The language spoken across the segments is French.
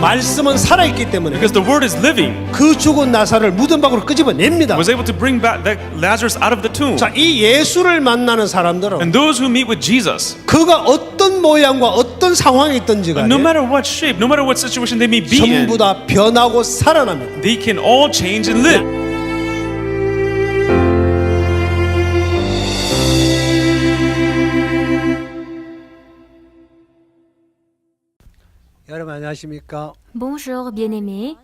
말씀은 살아있기 때문에 Because the word is living, 그 죽은 나사를 무덤 밖으로 끄집어냅니다. was able to bring back that Lazarus out of the tomb. 자, 이 예수를 만나는 사람들은 And those who meet with Jesus, 그가 어떤 모양과 어떤 상황에 있든지 no 간에 matter what shape, no matter what situation they may be in, 전부 다 변하고 살아납니다. they can all change and live. 여러분 안녕하십니까? Bonjour bien-aimés.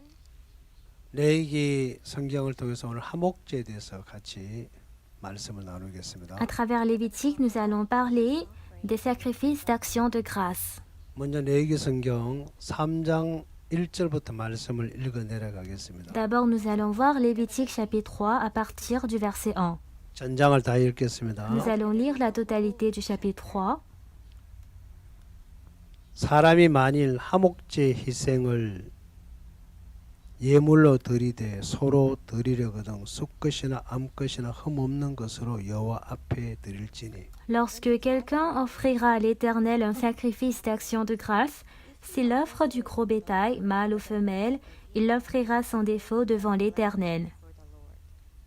레위기 성경을 통해서 오늘 화목제에 대해서 같이 말씀을 나누겠습니다. À travers Lévitique, nous allons parler des sacrifices d'action de grâce. 먼저 레위기 성경 3장 1절부터 말씀을 읽어 내려가겠습니다. D'abord, nous allons voir Lévitique chapitre 3 à partir du verset 1. 전장을 다 읽겠습니다. Nous allons lire la totalité du chapitre 3. 사람이 만일 화목제 희생을 예물로 드리되 서로 드리려거든 숫것이나 암것이나 흠없는 것으로 여호와 앞에 드릴지니 Lorsque quelqu'un offrira à l'Éternel un sacrifice d'action de grâce, s'il offre du gros bétail, mâle ou femelle, il l'offrira sans défaut devant l'Éternel.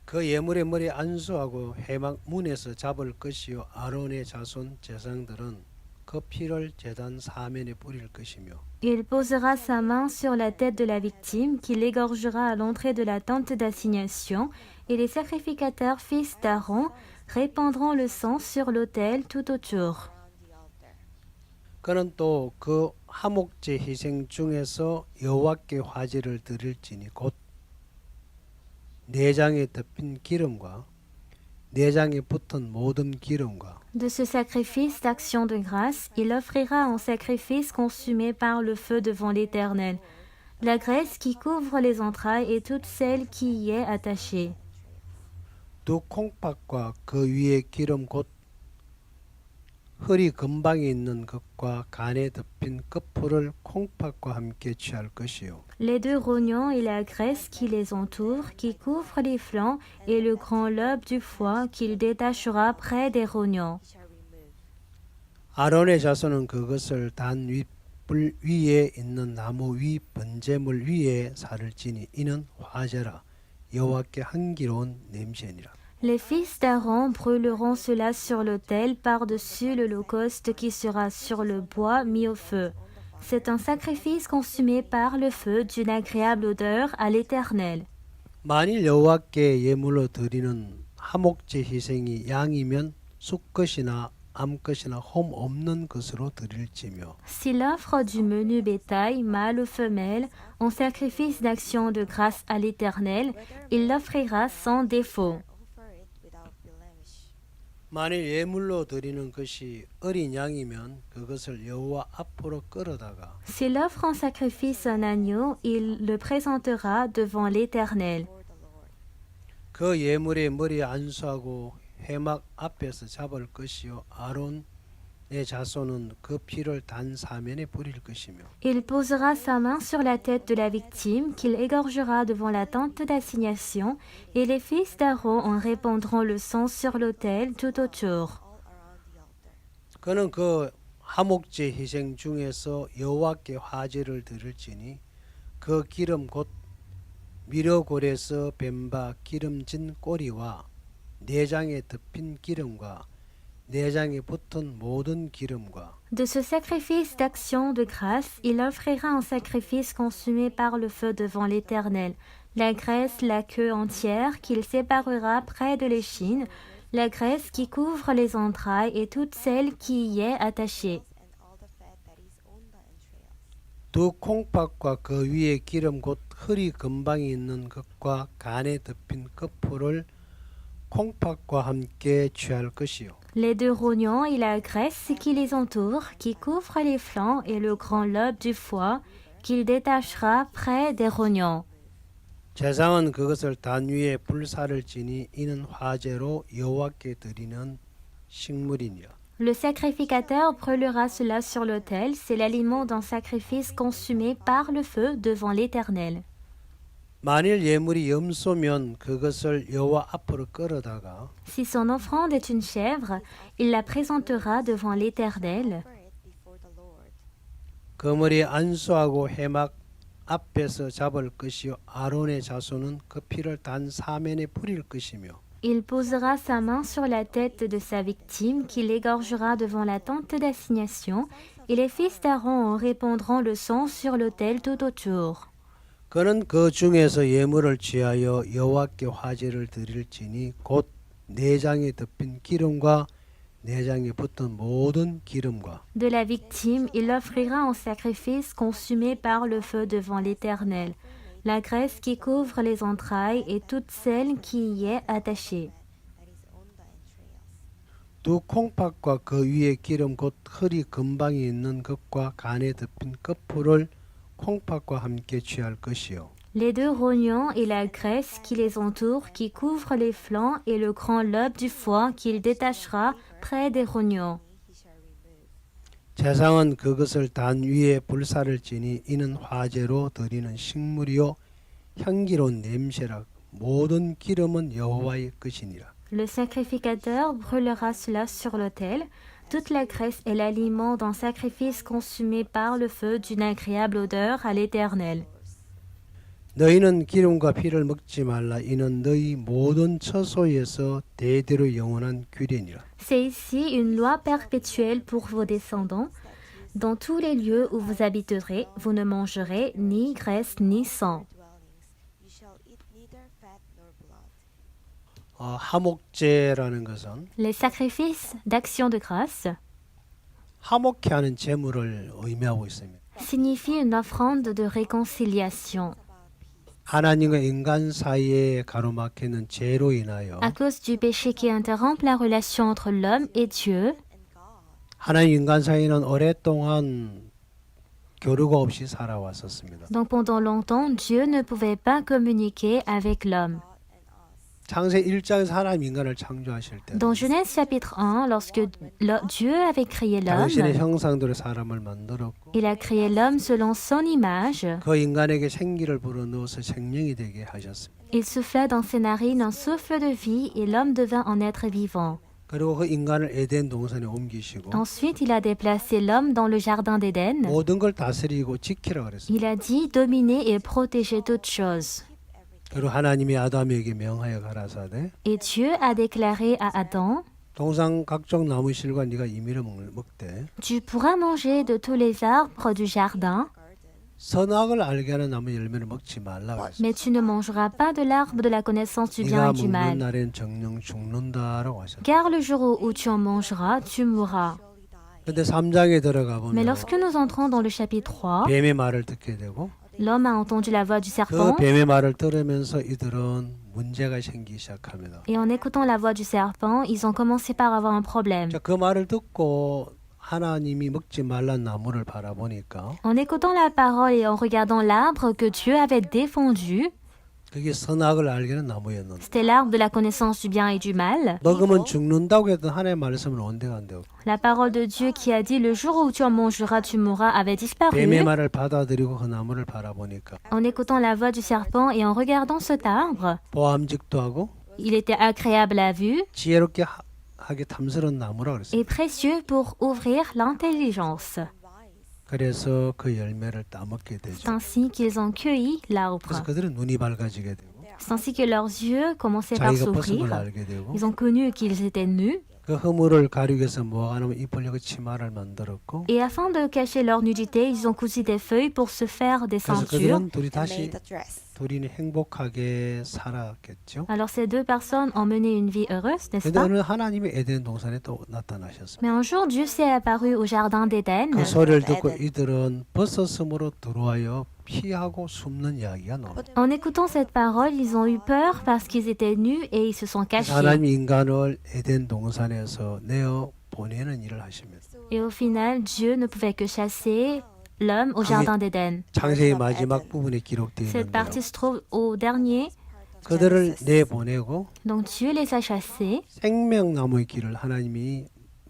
그 예물의 머리 안수하고 회막 문에서 잡을 것이요 아론의 자손 제사장들은 그 피를 제단 사면에 뿌릴 것이며 Il posera sa main sur la tête de la victime, qu'il égorgera à l'entrée de la tente d'assignation, et les sacrificateurs fils d'Aaron répandront le sang sur l'autel tout autour. 그는 또 그 화목제 희생 중에서 여호와께 화제를 드릴지니 곧 내장에 덮인 기름과 내장에 붙은 모든 기름과 De ce sacrifice d'action de grâce, il offrira en sacrifice consumé par le feu devant l'Éternel, la graisse qui couvre les entrailles et toute celle qui y est attachée. 두 콩팥과 그 위에 기름 곧 허리 근방에 있는 것과 간에 덮인 끝풀을 콩팥과 함께 취할 것이요 Les deux rognons et la graisse qui les entoure, qui couvre les flancs, et le grand lobe du foie qu'il détachera près des rognons. 아론의 자손은 그것을 단 윗불 위에 있는 나무 위 번제물 위에 살을지니 이는 화제라 여호와께 향기로운 냄새니라. Les fils d'Aaron brûleront cela sur l'autel par-dessus l'holocauste qui sera sur le bois mis au feu. C'est un sacrifice consumé par le feu d'une agréable odeur à l'Éternel. 만일 여호와께 예물로 드리는 화목제 희생이 양이면 숫것이나 암것이나 홈 없는 것으로 드릴지며 S'il offre du menu bétail, mâle ou femelle, en sacrifice d'action de grâce à l'Éternel, il l'offrira sans défaut. 만일 예물로 드리는 것이 어린 양이면 그것을 여호와 앞으로 끌어다가 S'il offre en sacrifice un agneau, il le présentera devant l'Éternel. 그 예물의 머리 안수하고 회막 앞에서 잡을 것이요 아론의 자손은 그 피를 단 사면에 뿌릴 것이며 Il posera sa main sur la tête de la victime, qu'il égorgera devant la tente d'assignation, et les fils d'Aaron en répandront le sang sur l'autel tout autour. 그는 그 화목제 희생 중에서 여호와께 화제를 드릴지니 그 기름 곧 미려골에서 뱀바 기름진 꼬리와 내장에 덮인 기름과 내장에 붙은 모든 기름과 De ce sacrifice d'action de grâce, il offrira un sacrifice consumé par le feu devant l'Éternel, la graisse, la queue entière qu'il séparera près de l'échine, la graisse qui couvre les entrailles et toute celle qui y est attachée. 두 콩팥과 그 위에 기름 곧 허리 근방에 있는 것과 간에 덮인 끝풀을 콩팥과 함께 취할 것이요 Les deux rognons et la graisse qui les entoure, qui couvre les flancs et le grand lobe du foie, qu'il détachera près des rognons. 제사장은 그것을 단 위에 불사를 지니 이는 화제로 여호와께 드리는 식물이니라. Le sacrificateur brûlera cela sur l'autel, c'est l'aliment d'un sacrifice consumé par le feu devant l'Éternel. 만일 예물이 염소면 그것을 여호와 앞으로 끌어다가 Si son offrande est une chèvre, il la présentera devant l'Éternel. 그 머리에 안수하고 회막 앞에서 잡을 것이요 아론의 자손은 그 피를 단 사면에 뿌릴 것이며 Il posera sa main sur la tête de sa victime, qu'il égorgera devant la tente d'assignation, et les fils d'Aaron en répandront le sang sur l'autel tout autour. 그는 그 중에서 예물을 취하여 여호와께 화제를 드릴지니 곧 내장에 덮인 기름과 내장에 붙은 모든 기름과 De la victime, il l'offrira en sacrifice consumé par le feu devant l'Éternel, la graisse qui couvre les entrailles et toute celle qui y est attachée. 두 콩팥과 그 위에 기름 곧 흙이 금방이 있는 것과 간에 덮인 끝풀을 콩팥과 함께 취할 것이요 Les deux rognons et la graisse qui les entoure, qui couvre les flancs, et le grand lobe du foie qu'il détachera près des rognons. 제상은 그것을 단 위에 불사를 지니 이는 화제로 드리는 식물이요 향기로운 냄새라 모든 기름은 여호와의 것이니라. Le sacrificateur brûlera cela sur l'autel. Toute la graisse est l'aliment d'un sacrifice consumé par le feu d'une agréable odeur à l'Éternel. 너희는 기름과 피를 먹지 말라 이는 너희 모든 처소에서 대대로 영원한 규례니라. C'est ici une loi perpétuelle pour vos descendants. Dans tous les lieux où vous habiterez, vous ne mangerez ni graisse ni sang. 하목제라는 것은 Les sacrifices d'action de grâce 화목케 하는 제물을 의미하고 있습니다. signifient une offrande de réconciliation. 하나님과 인간 사이에 가로막히는 죄로 인하여 À cause du péché qui interrompt la relation entre l'homme et Dieu, 하나님 인간 사이는 오랫동안 교류가 없이 살아왔었습니다. donc pendant longtemps, Dieu ne pouvait pas communiquer avec l'homme. 창세 1장에서 하나님 인간을 창조하실 때 Dans Genèse chapitre 1, lorsque Dieu avait créé 당신의 l'homme, 형상대로 사람을 만들었고 il a créé l'homme selon son image. 그 인간에게 생기를 불어넣어서 생명이 되게 하셨습니다. Il souffla dans ses narines un souffle de vie et l'homme devint un être vivant. 그리고 그 인간을 에덴 동산에 옮기시고 Ensuite, il a déplacé l'homme dans le jardin d'Éden. 모든 걸 다스리고 지키라 그랬습니다. Il a dit dominer et protéger toutes choses. 그리고 하나님이 아담에게 명하여 가라사대 Et Dieu a déclaré à Adam, 동상 각종 나무실과 네가 임의로 먹되 tu pourras manger de tous les arbres du jardin, 선악을 알게 하는 나무 열매를 먹지 말라 그랬어요. mais tu ne mangeras pas de l'arbre de la connaissance du bien 네가 et du 먹는 mal. 날엔 정령 죽는다라고 하셨어요. Car le jour où tu en mangeras, tu mourras. 근데 3장에 들어가 Mais 보면 lorsque nous entrons dans le chapitre 3, 뱀의 말을 듣게 되고 l'homme a entendu la voix du 그 serpent, 뱀의 말을 들으면서 이들은 문제가 생기기 시작합니다. et en écoutant la voix du serpent, ils ont commencé par avoir un problème. 자, 그 말을 듣고 하나님이 먹지 말란 나무를 바라보니까 En écoutant la parole et en regardant l'arbre que Dieu avait défendu, 그게 선악을 알게 하는 나무였는데 c'était l'arbre de la connaissance du bien et du mal. 먹으면 죽는다고 했던 하나님의 말씀은 온데가 안 되고 La parole de Dieu qui a dit le jour où tu en mangeras, tu mourras avait disparu. 뱀의 말을 받아들이고 그 나무를 바라보니까 En écoutant la voix du serpent et en regardant cet arbre, 보암직도 하고 il était agréable à vue 지혜롭게 하게 탐스러운 나무라 그랬어요. et précieux pour ouvrir l'intelligence. 그래서 그 열매를 따먹게 C'est 되죠. ainsi qu'ils ont cueilli 그래서 l'arbre. 그들은 눈이 밝아지게 되고 C'est ainsi que leurs yeux commençaient par 자기가 벗음을 s'ouvrir. 알게 되고 Ils ont connu qu'ils étaient nus. 그 허물을 가리기 위해서 뭐가 하냐면 입으려고 치마를 만들었고 Et afin de cacher leur nudité, ils ont cousu des feuilles pour se faire des 그래서 ceintures. 그들은 둘이 and 다시 made a dress. 둘이는 행복하게 살았겠죠. Alors ces deux personnes ont mené une vie heureuse, n'est-ce 근데 pas? 어느 하나님이 에덴 동산에 또 나타나셨습니다. Mais un jour, Dieu s'est apparu au jardin d'Éden. 그 소리를 듣고 이들은 버섯섬으로 들어와요 피하고 숨는 이야기가 나옵니다. En écoutant cette parole, ils ont eu peur parce qu'ils étaient nus et ils se sont 그래서 cachés. 하나님이 인간을 에덴 동산에서 내어 보내는 일을 하십니다. Et au final, Dieu ne pouvait que chasser l'homme au jardin d'Éden. 창세기 마지막 부분에 기록되어 Cette 있는데요. partie se trouve au dernier. 그들을 내보내고 Donc Dieu les a chassés 생명나무의 길을 하나님이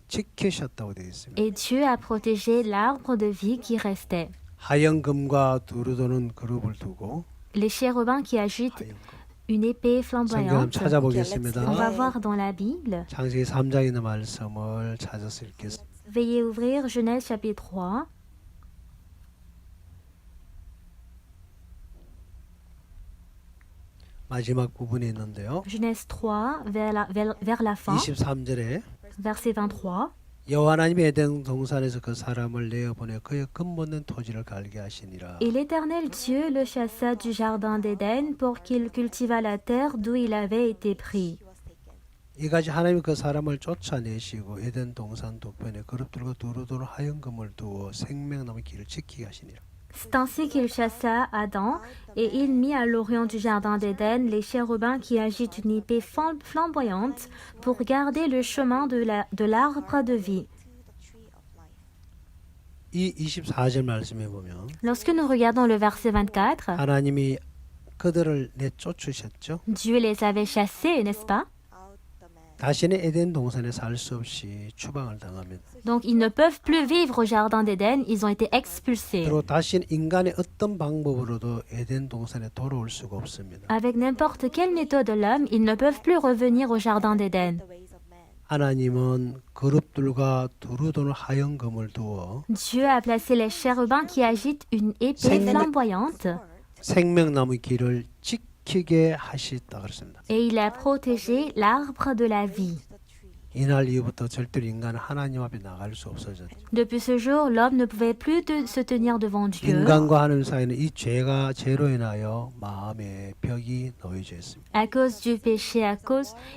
지키셨다고 되어 있습니다. et Dieu a protégé l'arbre de vie qui restait. 하얀 금과 두루도는 그룹을 두고 Les chérubins qui agitent 하얀 금. une épée 성경 flamboyante. 찾아보겠습니다. On va voir dans la Bible. 창세기 3장에 있는 말씀을 찾아서 읽겠습니다. Veuillez ouvrir Genèse chapitre 3. 마지막 부분에 있는데요. Genèse 3, vers la fin, 23절에 verset 23. 여호와 하나님이 에덴 동산에서 그 사람을 내어보내 그의 근본된 토지를 갈게 하시니라. Et l'Éternel Dieu le chassa du jardin d'Éden pour qu'il cultivât la terre d'où il avait été pris. 이같이 하나님이 그 사람을 쫓아내시고 에덴 동산 동편에 그룹들과 두루두루 하얀금을 두어 생명나무 길을 지키게 하시니라. C'est ainsi qu'il chassa Adam, et il mit à l'orient du jardin d'Éden les chérubins qui agitent une épée flamboyante pour garder le chemin de l'arbre de vie. 이 24절 말씀해 보면 Lorsque nous regardons le verset 24, 하나님이 그들을 내쫓으셨죠. Dieu les avait chassés, n'est-ce pas? 다시는 에덴 동산에 살 수 없이 추방을 당합니다. Donc ils ne peuvent plus vivre au jardin d'Éden, ils ont été expulsés. 그리고 다시는 인간의 어떤 방법으로도 에덴 동산에 돌아올 수가 없습니다. Avec n'importe quelle méthode de l'homme, ils ne peuvent plus revenir au jardin d'Éden. 하나님은 그룹들과 두루두루 하얀 금을 두어 Dieu a placé les chérubins qui agitent une épée flamboyante 생명나무 길을 지키게 하셨다 그랬습니다. et il a protégé l'arbre de la vie. 이날 이후부터 절대로 인간은 하나님 앞에 나갈 수 없어졌죠. Depuis ce jour, l'homme ne pouvait plus se tenir devant Dieu. 인간과 하나님 사이는 이 죄로 인하여 마음에 벽이 놓여져 있습니다. À cause du péché,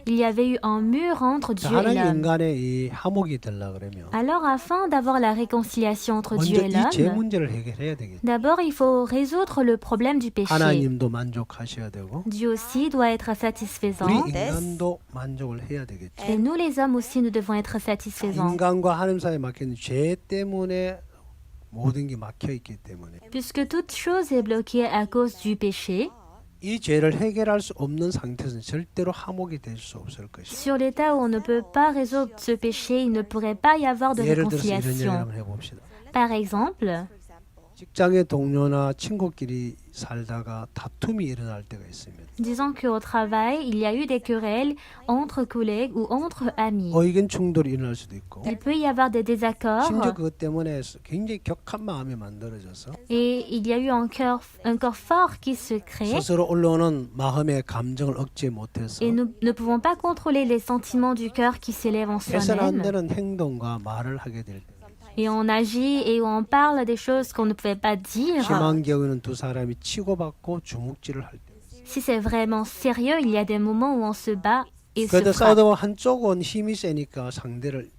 il y avait eu un mur entre Dieu et 하나님 l'homme. 인간의 이 화목이 되려 그러면 Alors, afin d'avoir la réconciliation entre Dieu 먼저 et 이 죄 l'homme, 문제를 해결해야 되겠죠. d'abord il faut résoudre le problème du péché. 하나님도 만족하셔야 되고 Dieu aussi doit être satisfaisant. 우리 인간도 만족을 해야 되겠죠. Et nous les hommes aussi, nous devons être satisfaisants. 인간과 하나님 사이에 막힌 죄 때문에 모든 게 막혀 있기 때문에 Puisque toute chose est bloquée à cause du péché, 이 죄를 해결할 수 없는 상태에서는 절대로 화목이 될 수 없을 것이죠. sur l'état où on ne peut pas résoudre ce péché, il ne pourrait pas y avoir de 예를 들어서 이런 얘기를 réconciliation. 한번 해봅시다. Par exemple, 직장의 동료나 친구끼리 살다가 다툼이 일어날 때가 있습니다. disons qu'au travail, il y a eu des querelles entre collègues ou entre amis. 의견 충돌이 일어날 수도 있고 Il peut y avoir des désaccords 심지어 그것 때문에 굉장히 격한 마음이 만들어져서 et il y a eu un corps fort qui se crée 스스로 올라오는 마음의 감정을 억제 못해서 et nous ne pouvons pas contrôler les sentiments du cœur qui s'élèvent en 해서는 안 soi-même. 되는 행동과 말을 하게 될 때. Et on agit et on parle des choses qu'on ne pouvait pas dire. 심한 경우는 두 사람이 치고받고 주먹질을 할 때. Si c'est vraiment sérieux, il y a des moments où on se bat et se 그래도 frappe. 싸우다 보면 한쪽은 힘이 세니까 상대를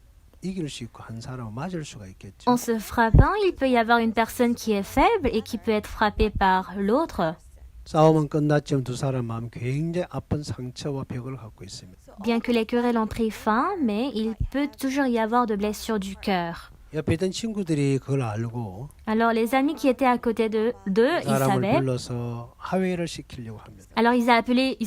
이길 수 있고 한 사람은 맞을 수가 있겠죠. En se frappant, il peut y avoir une personne qui est faible et qui peut être frappée par l'autre. 싸움은 끝났지만 두 사람 마음 굉장히 아픈 상처와 벽을 갖고 있습니다. Bien que les querelles ont pris fin, mais il peut toujours y avoir de blessures du cœur. 옆에 있던 친구들이 그걸 알고 Alors les amis qui étaient à côté d'eux, ils 사람을 savaient. 불러서 화해를 시키려고 합니다. Alors ils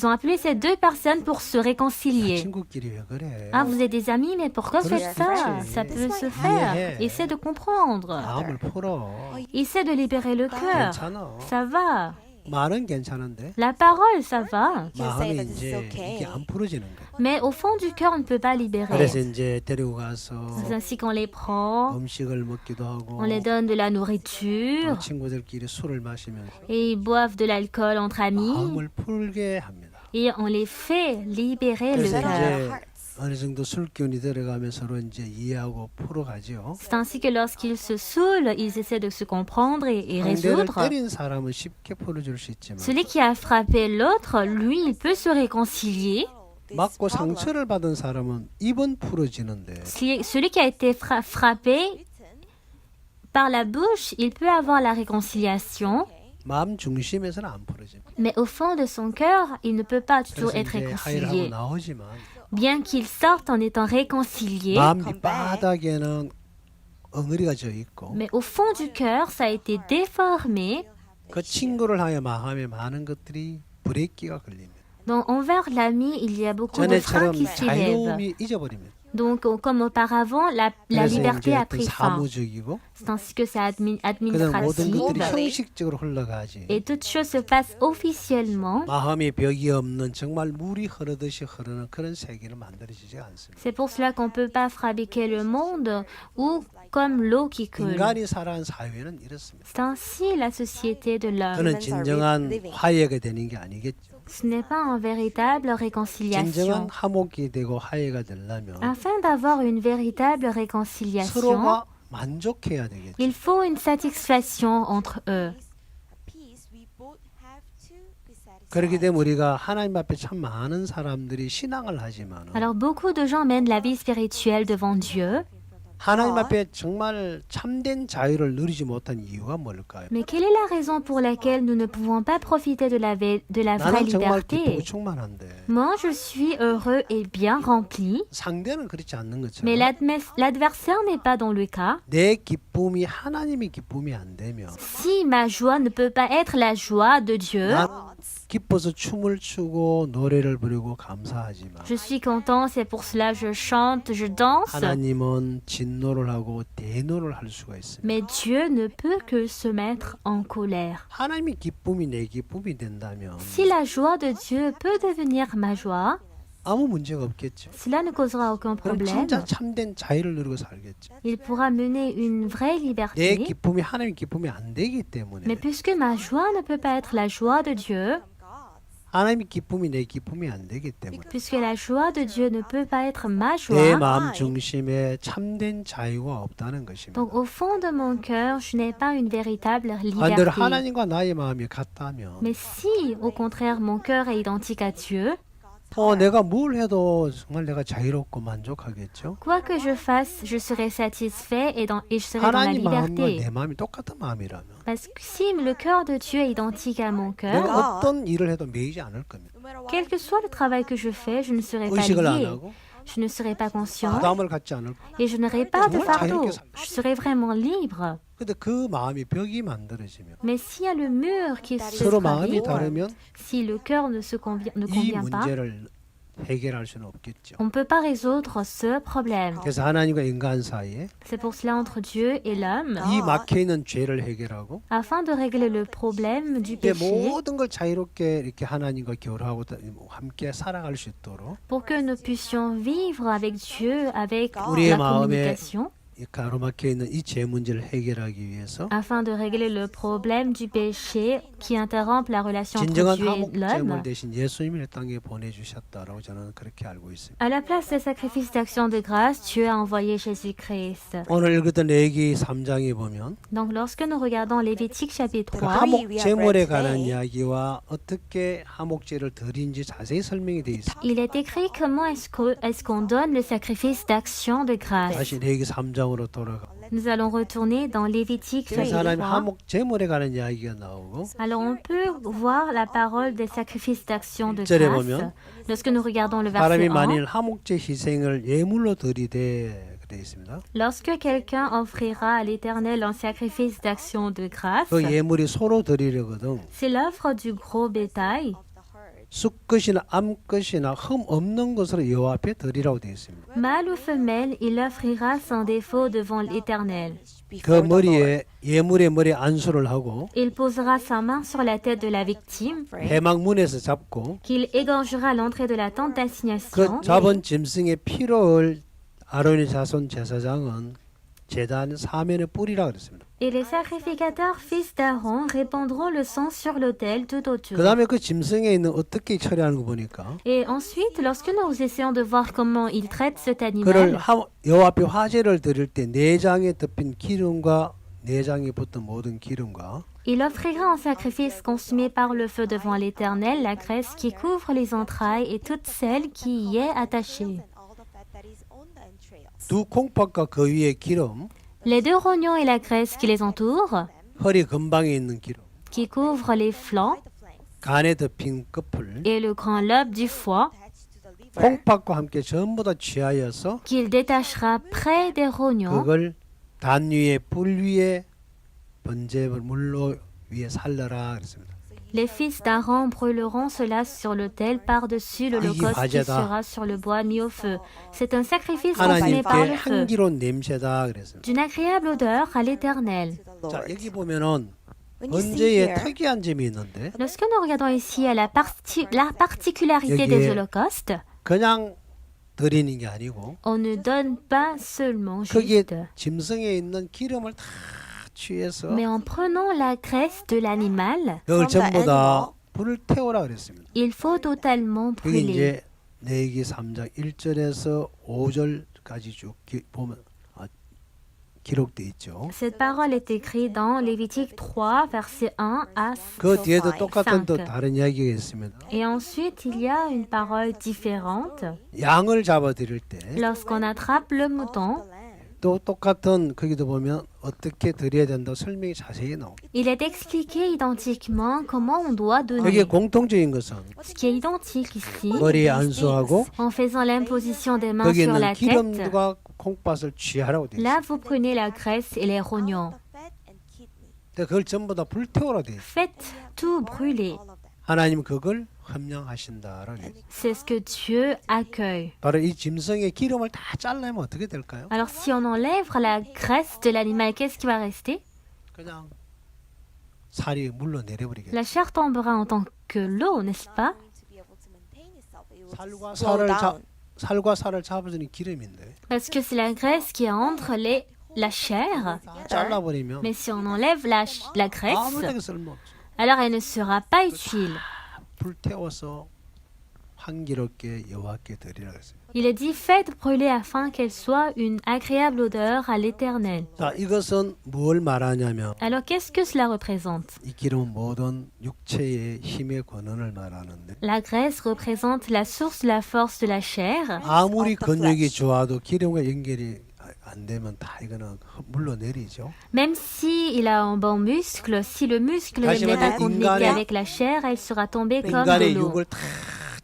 ont appelé ces deux personnes pour se réconcilier. 친구끼리 왜 그래? Ah, vous êtes des amis, mais pourquoi 그럴 faites 수 ça? 있지. Ça peut se faire. 이해해. Essaie de comprendre. 마음을 풀어. Essaie de libérer le cœur. 괜찮아. Ça va. 말은 괜찮은데 La parole, ça va. 마음이 이제 이게 안 풀어지는 거야. Mais au fond du cœur, on ne peut pas libérer. 그래서 이제 데리고 가서 C'est ainsi qu'on les prend, 음식을 먹기도 하고 on les donne de la 또 nourriture 친구들끼리 술을 마시면서 et ils boivent de l'alcool entre amis 마음을 풀게 합니다. et on les fait libérer le 그래서 cœur. 이제 어느 정도 술 기운이 들어가면 서로 이제 이해하고 풀어가죠. C'est ainsi que lorsqu'ils se saoulent, ils essaient de se comprendre et 상대를 résoudre. 때린 사람은 쉽게 풀어줄 수 있지만 Celui qui a frappé l'autre, lui, il peut se réconcilier. 맞고 상처를 받은 사람은 입은 풀어지는데 Celui qui a été frappé par la bouche, il peut avoir la réconciliation, 마음 중심에서는 안 풀어집니다. mais au fond de son cœur, il ne peut pas toujours 그래서 être 이제 화해를 하고 réconcilié. 나오지만 Bien qu'il sorte en étant réconcilié, 마음 밑바닥에는 엉어리가 져 있고 mais au fond du cœur, ça a été déformé. 그 친구를 향해 마음에 많은 것들이 브레이크가 걸립니다. Donc, envers l'ami, il y a beaucoup de freins 전에처럼 qui s'élèvent. 자유로움이 잊어버립니다. Donc, comme auparavant, la 그래서 liberté 이제 a 어떤 pris fin. 사무적이고 C'est ainsi que c'est 그다음 모든 것들이 administratif. 형식적으로 흘러가지. Et toute chose se passe officiellement. 마음이 벽이 없는 정말 물이 흐르듯이 흐르는 그런 세계를 만들어지지 않습니다. C'est pour cela qu'on ne peut pas fabriquer le monde ou comme l'eau qui coule. 인간이 살아온 사회는 이렇습니다. C'est ainsi la société de l'homme. 그는 진정한 화해가 되는 게 아니겠죠. Ce n'est pas une véritable 진정한 réconciliation. 화목이 되고 화해가 되려면 Afin d'avoir une véritable réconciliation, 서로가 만족해야 되겠죠. il faut une satisfaction entre eux. 그렇기 때문에 우리가 하나님 앞에 참 많은 사람들이 신앙을 하지만 Alors beaucoup de gens mènent la vie spirituelle devant Dieu, 하나님 앞에 정말 참된 자유를 누리지 못한 이유가 뭘까요? mais quelle est la raison pour laquelle nous ne pouvons pas profiter de la vraie 나는 정말 기쁘고 liberté? 충만한데 Moi, je suis heureux et bien rempli, 상대는 그렇지 않는 mais 것처럼 l'adversaire n'est pas dans le cas. 내 기쁨이 하나님의 기쁨이 안 되면 Si ma joie ne peut pas être la joie de Dieu, 난 기뻐서 춤을 추고 노래를 부르고 감사하지만 je suis content, c'est pour cela je chante, je danse. 하나님은 진노를 하고 대노를 할 수가 있습니다. Mais Dieu ne peut que se mettre en colère. 하나님의 기쁨이 내 기쁨이 된다면 Si la joie de Dieu peut devenir ma joie, 아무 문제가 없겠죠. cela ne causera aucun 그럼 problème. 진짜 참된 자유를 누리고 살겠죠. Il pourra mener une vraie 내 liberté. 기쁨이 하나님의 기쁨이 안 되기 때문에 Mais puisque ma joie ne peut pas être la joie de Dieu, 하나님의 기쁨이 내 기쁨이 안 되기 때문에 puisque la joie de Dieu ne peut pas être ma 내 joie, 마음 중심에 참된 자유가 없다는 것입니다. donc au fond de mon cœur, je n'ai pas une véritable 반대로 liberté. 하나님과 나의 마음이 같다면 Mais si, au contraire, mon cœur est identique à Dieu, 내가 뭘 해도 정말 내가 자유롭고 만족하겠죠. quoi que je fasse, je serai satisfait et je serai dans la 하나님 마음과 liberté. 내 마음이 똑같은 마음이라면 Parce que si le cœur de Dieu est identique à mon cœur, 내가 어떤 일을 해도 매이지 않을 겁니다. quel que soit le travail que je fais, je ne serai pas 의식을 안 lié, 하고 je ne serai pas conscient 부담을 갖지 않을 거예요. et je n'aurai pas de 정말 fardeau. 자유롭게 살- Je serai vraiment libre. 근데 그 마음이 벽이 만들어지면 Mais s'il y a le mur qui se 서로 마음이 frappe, 다르면 si le cœur ne 이 convient pas, 문제를 해결할 수는 없겠죠. on ne peut pas résoudre ce problème. 그래서 하나님과 인간 사이에 C'est pour cela entre Dieu et l'homme, 이 막혀 있는 죄를 해결하고 afin de régler le problème du 이제 péché, 모든 걸 자유롭게 이렇게 하나님과 교류하고 함께 살아갈 수 있도록 pour que nous puissions vivre avec Dieu, avec 우리의 la 마음에 communication, 이 가로막혀 있는 이 죄 문제를 해결하기 위해서 afin de régler le problème du péché qui interrompt la relation entre 진정한 Dieu et 화목 제물 l'homme. 대신 예수님을 이 땅에 보내주셨다라고 저는 그렇게 알고 있습니다. À la place des sacrifices d'action de grâce, Dieu a envoyé Jésus-Christ. 오늘 읽었던 레기 3장에 보면 Donc lorsque nous regardons Lévitique chapitre 그 3, 화목 제물에 관한 이야기와 어떻게 화목제를 드린지 자세히 설명이 되어 있습니다. il est écrit comment est-ce qu'on donne le sacrifice d'action de grâce. 다시 레기 3장으로 돌아가. Nous allons retourner dans Lévitique 그래서 chapitre 하나님 3. 화목 제물에 관한 이야기가 나오고 Alors on peut voir la parole des sacrifices d'action de 일절에 grâce 보면 lorsque nous regardons le 사람이 verset 1. 만일 화목제 희생을 예물로 드리되 되어 있습니다. Lorsque quelqu'un offrira à l'Éternel un sacrifice d'action de grâce, 그 예물이 소로 드리려거든 c'est l'offre du gros bétail. 수컷이나 암컷이나 흠 없는 것으로 여호와 앞에 드리라고 되어 있습니다. Mâle ou femelle, il offrira sans défaut devant l'Éternel. 그 머리에 예물의 머리에 안수를 하고 Il posera sa main sur la tête de la victime, 회막 문에서 잡고 qu'il égorgera à l'entrée de la tente 그 d'assignation. 잡은 짐승의 피를 아론의 자손 제사장은 제단 사면에 뿌리라 그랬습니다. Et les sacrificateurs fils d'Aaron répandront le sang sur l'autel tout 그 autour. 다음에 그 짐승에 있는 어떻게 처리하는 거 보니까 Et ensuite, lorsque nous essayons de voir comment il traite cet 그를 animal, 여호와 앞에 화제를 드릴 때 내장에 덮인 기름과 내장에 붙은 모든 기름과 il offrira en sacrifice consumé par le feu devant l'Éternel la graisse qui couvre les entrailles et toute celle qui y est attachée. 두 콩팥과 그 위에 기름, Les deux rognons et la graisse qui les entoure, 허리 근방에 있는 기름, qui couvre les flancs, 간에 덮인 끝을 et le grand lobe du foie, 콩팥과 함께 전부 다 취하여서 qu'il détachera près des rognons, 그걸 단 위에 불 위에 번제물 물로 위에 살려라 그랬습니다. les fils d'Aaron brûleront cela sur l'autel par-dessus l'holocauste qui 과제다. sera sur le bois mis au feu. C'est un sacrifice consumé par 하나님께 le feu, 향기로운 냄새다 그랬습니다. d'une agréable odeur à l'Éternel. 자 여기 보면은 When you see 번제에 here, 특이한 점이 있는데 Lorsque nous regardons ici à la particularité 여기에 des holocaustes, 그냥 드리는 게 아니고 on ne donne pas seulement 거기에 juste, 짐승에 있는 기름을 다 취해서 mais en prenant la graisse de l'animal, 그걸 From the 전부 다 animal, 불태워라 그랬습니다. Il faut totalement 그게 brûler. 이제 레위기 3장 1절에서 5절까지 쭉 보면 기록돼 있죠. Cette parole est écrite dans Lévitique 3, versets 1 à 그 뒤에도 똑같은 또 5. 다른 이야기가 있습니다. Et ensuite, il y a une parole différente. 양을 잡아들일 때 또 Lorsqu'on attrape le mouton, 똑같은 거기도 보면 어떻게 드려야 된다고 설명이 자세히 나옵니다. il est expliqué identiquement comment on doit 여기에 donner. 공통적인 것은 Ce qui est identique ici, 머리에 안수하고 en faisant l'imposition des mains 거기에 sur 있는 la tête, 기름과 콩팥을 취하라고 돼 있어요. là vous prenez la graisse et les rognons. 근데 그걸 전부 다 불태워라 돼 있어요. Faites tout brûler. 하나님 그걸 함량하신다라고 돼 있어요. C'est ce que Dieu accueille. 바로 이 짐승의 기름을 다 잘라면 어떻게 될까요? Alors si on enlève la graisse de l'animal, qu'est-ce qui va rester? 그냥 살이 물러 내려버리겠죠. La chair tombera en tant que l'eau, n'est-ce pas? 살과 살을 잡아주는 기름인데 Parce que c'est la graisse qui est entre la chair. 다 잘라버리면 Mais si on enlève la 아무 graisse, 데나 쓸모없어. alors elle ne sera pas utile. 불태워서 향기롭게 여호와께 드리라 그랬어요. Il est dit, faites brûler afin qu'elle soit une agréable odeur à l'Éternel. 자, 이것은 뭘 말하냐면 Alors qu'est-ce que cela représente? 이 기름은 모든 육체의 힘의 권한을 말하는데 La graisse représente la source de la force de la chair. 아무리 근육이 좋아도 기름과 연결이 안 되면 다 이거는 물러내리죠. Même si il a un bon muscle, si le muscle 다시 n'est pas 말해, communiqué 인간의- avec la chair, elle sera tombée comme de 인간의 l'eau. 육을 다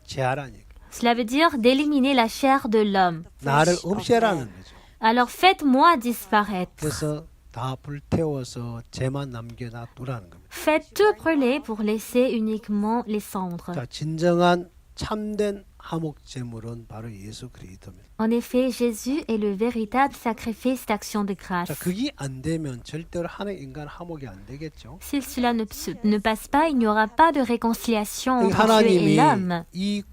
제하라니. Cela veut dire d'éliminer la chair de l'homme. 나를 없애라는 거죠. Alors faites-moi disparaître. 그래서 다 불태워서 죄만 남겨놔두라는 겁니다. Faites tout brûler pour laisser uniquement les cendres. 자, 진정한 참된 화목 제물은 바로 예수 그리스도입니다. En effet, Jésus est le véritable sacrifice d'action de 자, grâce. 그게 안 되면 절대로 하나님 인간 화목이 안 되겠죠. Si cela ne passe pas, il n'y aura pas de réconciliation entre Dieu et 하나님이 l'homme. 이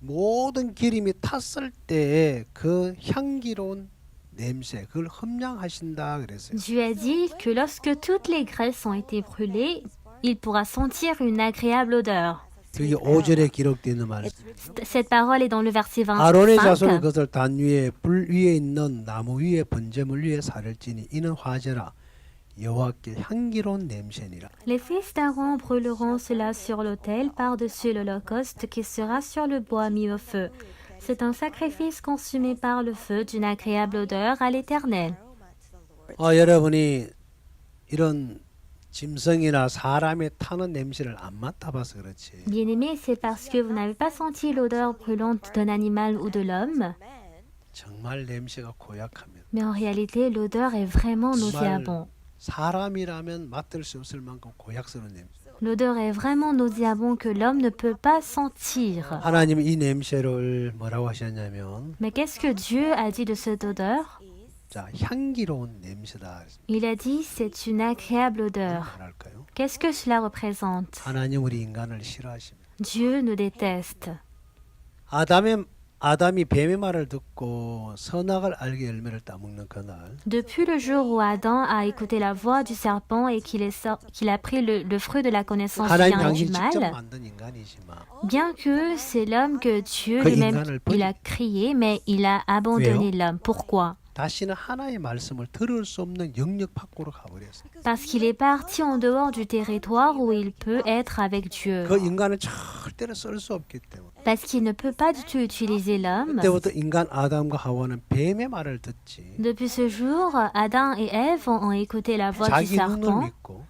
모든 기름이 탔을 때 그 향기로운 냄새 그걸 험량하신다 그랬어요. Dieu a dit que lorsque toutes les graisses ont été brûlées, il pourra sentir une agréable odeur. 그게 5절에 기록되어 있는 말이에요. Cette parole est dans le verset 아론의 자손은 25. 그것을 단 위에 불 위에 있는 나무 위에 번제물 위에 살을 찌니 이는 화제라 여호와께 향기로운 냄새니라. Les fils d'Aaron brûleront cela sur l'autel par-dessus l'holocauste qui sera sur le bois mis au feu. C'est un sacrifice consumé par le feu d'une agréable odeur à l'Éternel. 여러분이 이런 짐승이나 사람이 타는 냄새를 안 맡아봐서 그렇지. Bien-aimés, c'est parce que vous n'avez pas senti l'odeur brûlante d'un animal ou de l'homme, 정말 냄새가 고약합니다. mais en réalité, l'odeur est vraiment 정말 nauséabond. 사람이라면 맡을 수 없을 만큼 고약스러운 냄새. L'odeur est vraiment nauséabond que l'homme ne peut pas sentir. 하나님은 이 냄새를 뭐라고 하셨냐면 Mais qu'est-ce que Dieu a dit de cette odeur? 자, 향기로운 냄새다. Il a dit c'est une agréable odeur. 말할까요? Qu'est-ce que cela représente? 하나님 우리 인간을 싫어하십니다. Dieu nous déteste. 아담이 뱀의 말을 듣고 선악을 알게 열매를 따먹는 그날 Depuis le jour où Adam a écouté la voix du serpent et qu'il a pris le fruit de la connaissance du 하나님 bien et 당신이 du 직접 mal, 만든 인간이지만 bien que c'est l'homme que Dieu 그 lui-même 인간을 il a créé, mais il a abandonné l'homme. Pourquoi? 다시는 하나님의 말씀을 들을 수 없는 영역 밖으로 가버렸어요. Parce qu'il est parti en dehors du territoire où il peut être avec Dieu. 그 인간을 절대로 쓸 수 없기 때문에 Parce qu'il ne peut pas du tout utiliser l'homme. 그때부터 인간 아담과 하와는 뱀의 말을 듣지 Depuis ce jour, Adam et Ève ont écouté la voix du 자기 눈을 serpent. 믿고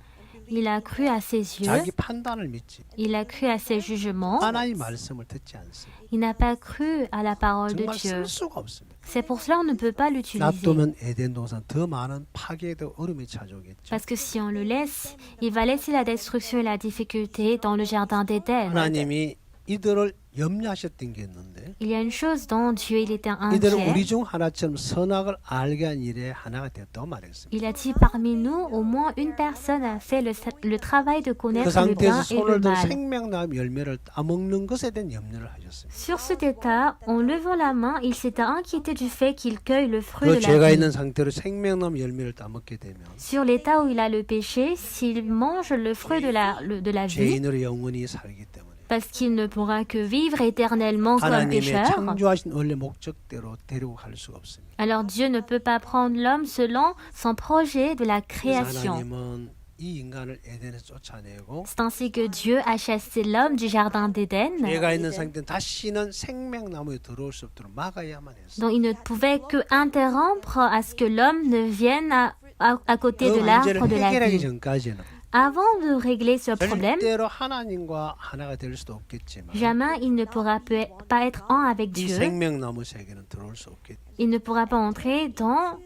Il a cru à ses yeux, 자기 판단을 믿지 il a cru à ses jugements, 하나님의 말씀을 듣지 않습니다. il n'a pas cru à la parole de 정말 Dieu. 쓸 수가 없습니다. C'est pour cela qu'on ne peut pas l'utiliser. 놔두면 에덴 동산 더 많은 파괴도 어려움이 찾아오겠죠. Parce que si on le laisse, il va laisser la destruction et la difficulté dans le jardin d'Éden. 하나님이 이들을 염려하셨던 게 있는데 Il y a une chose dont Dieu il était 이들은 inquiet. 우리 중 하나처럼 선악을 알게 한 일에 하나가 되었다고 말했습니다. Il a dit parmi nous, au moins une personne a fait le travail de 그 connaître le bien 상태에서 et le 손을 들어 mal. 생명나무 열매를 따먹는 것에 대한 염려를 하셨습니다. Sur cet état, en levant la main, il s'était inquiété du fait qu'il cueille le fruit 그 de 죄가 la 있는 vie. 상태로 생명나무 열매를 따먹게 되면 Sur l'état où il a le péché, s'il mange le fruit de la vie, 죄인으로 영원히 살기 때문에 parce qu'il ne pourra que vivre éternellement comme 하나님의 pécheur, 창조하신 원래 목적대로 데리고 갈 수가 없습니다. alors Dieu ne peut pas prendre l'homme selon son projet de la 그래서 création. 하나님은 이 인간을 에덴에서 쫓아내고 C'est ainsi que Dieu a chassé l'homme du jardin d'Éden, 죄가 있는 상태는 다시는 생명나무에 들어올 수 없도록 막아야만 했어요. dont il ne pouvait que interrompre à ce que l'homme ne vienne à côté 그 de l'arbre 문제를 de la 해결하기 vie. 전까지는 Avant de régler ce problème, 절대로 하나님과 하나가 될 수도 없겠지만 jamais il ne pourra pas être un avec 이 Dieu. 생명나무 세계는 들어올 수 없겠죠. Il ne pourra pas entrer dans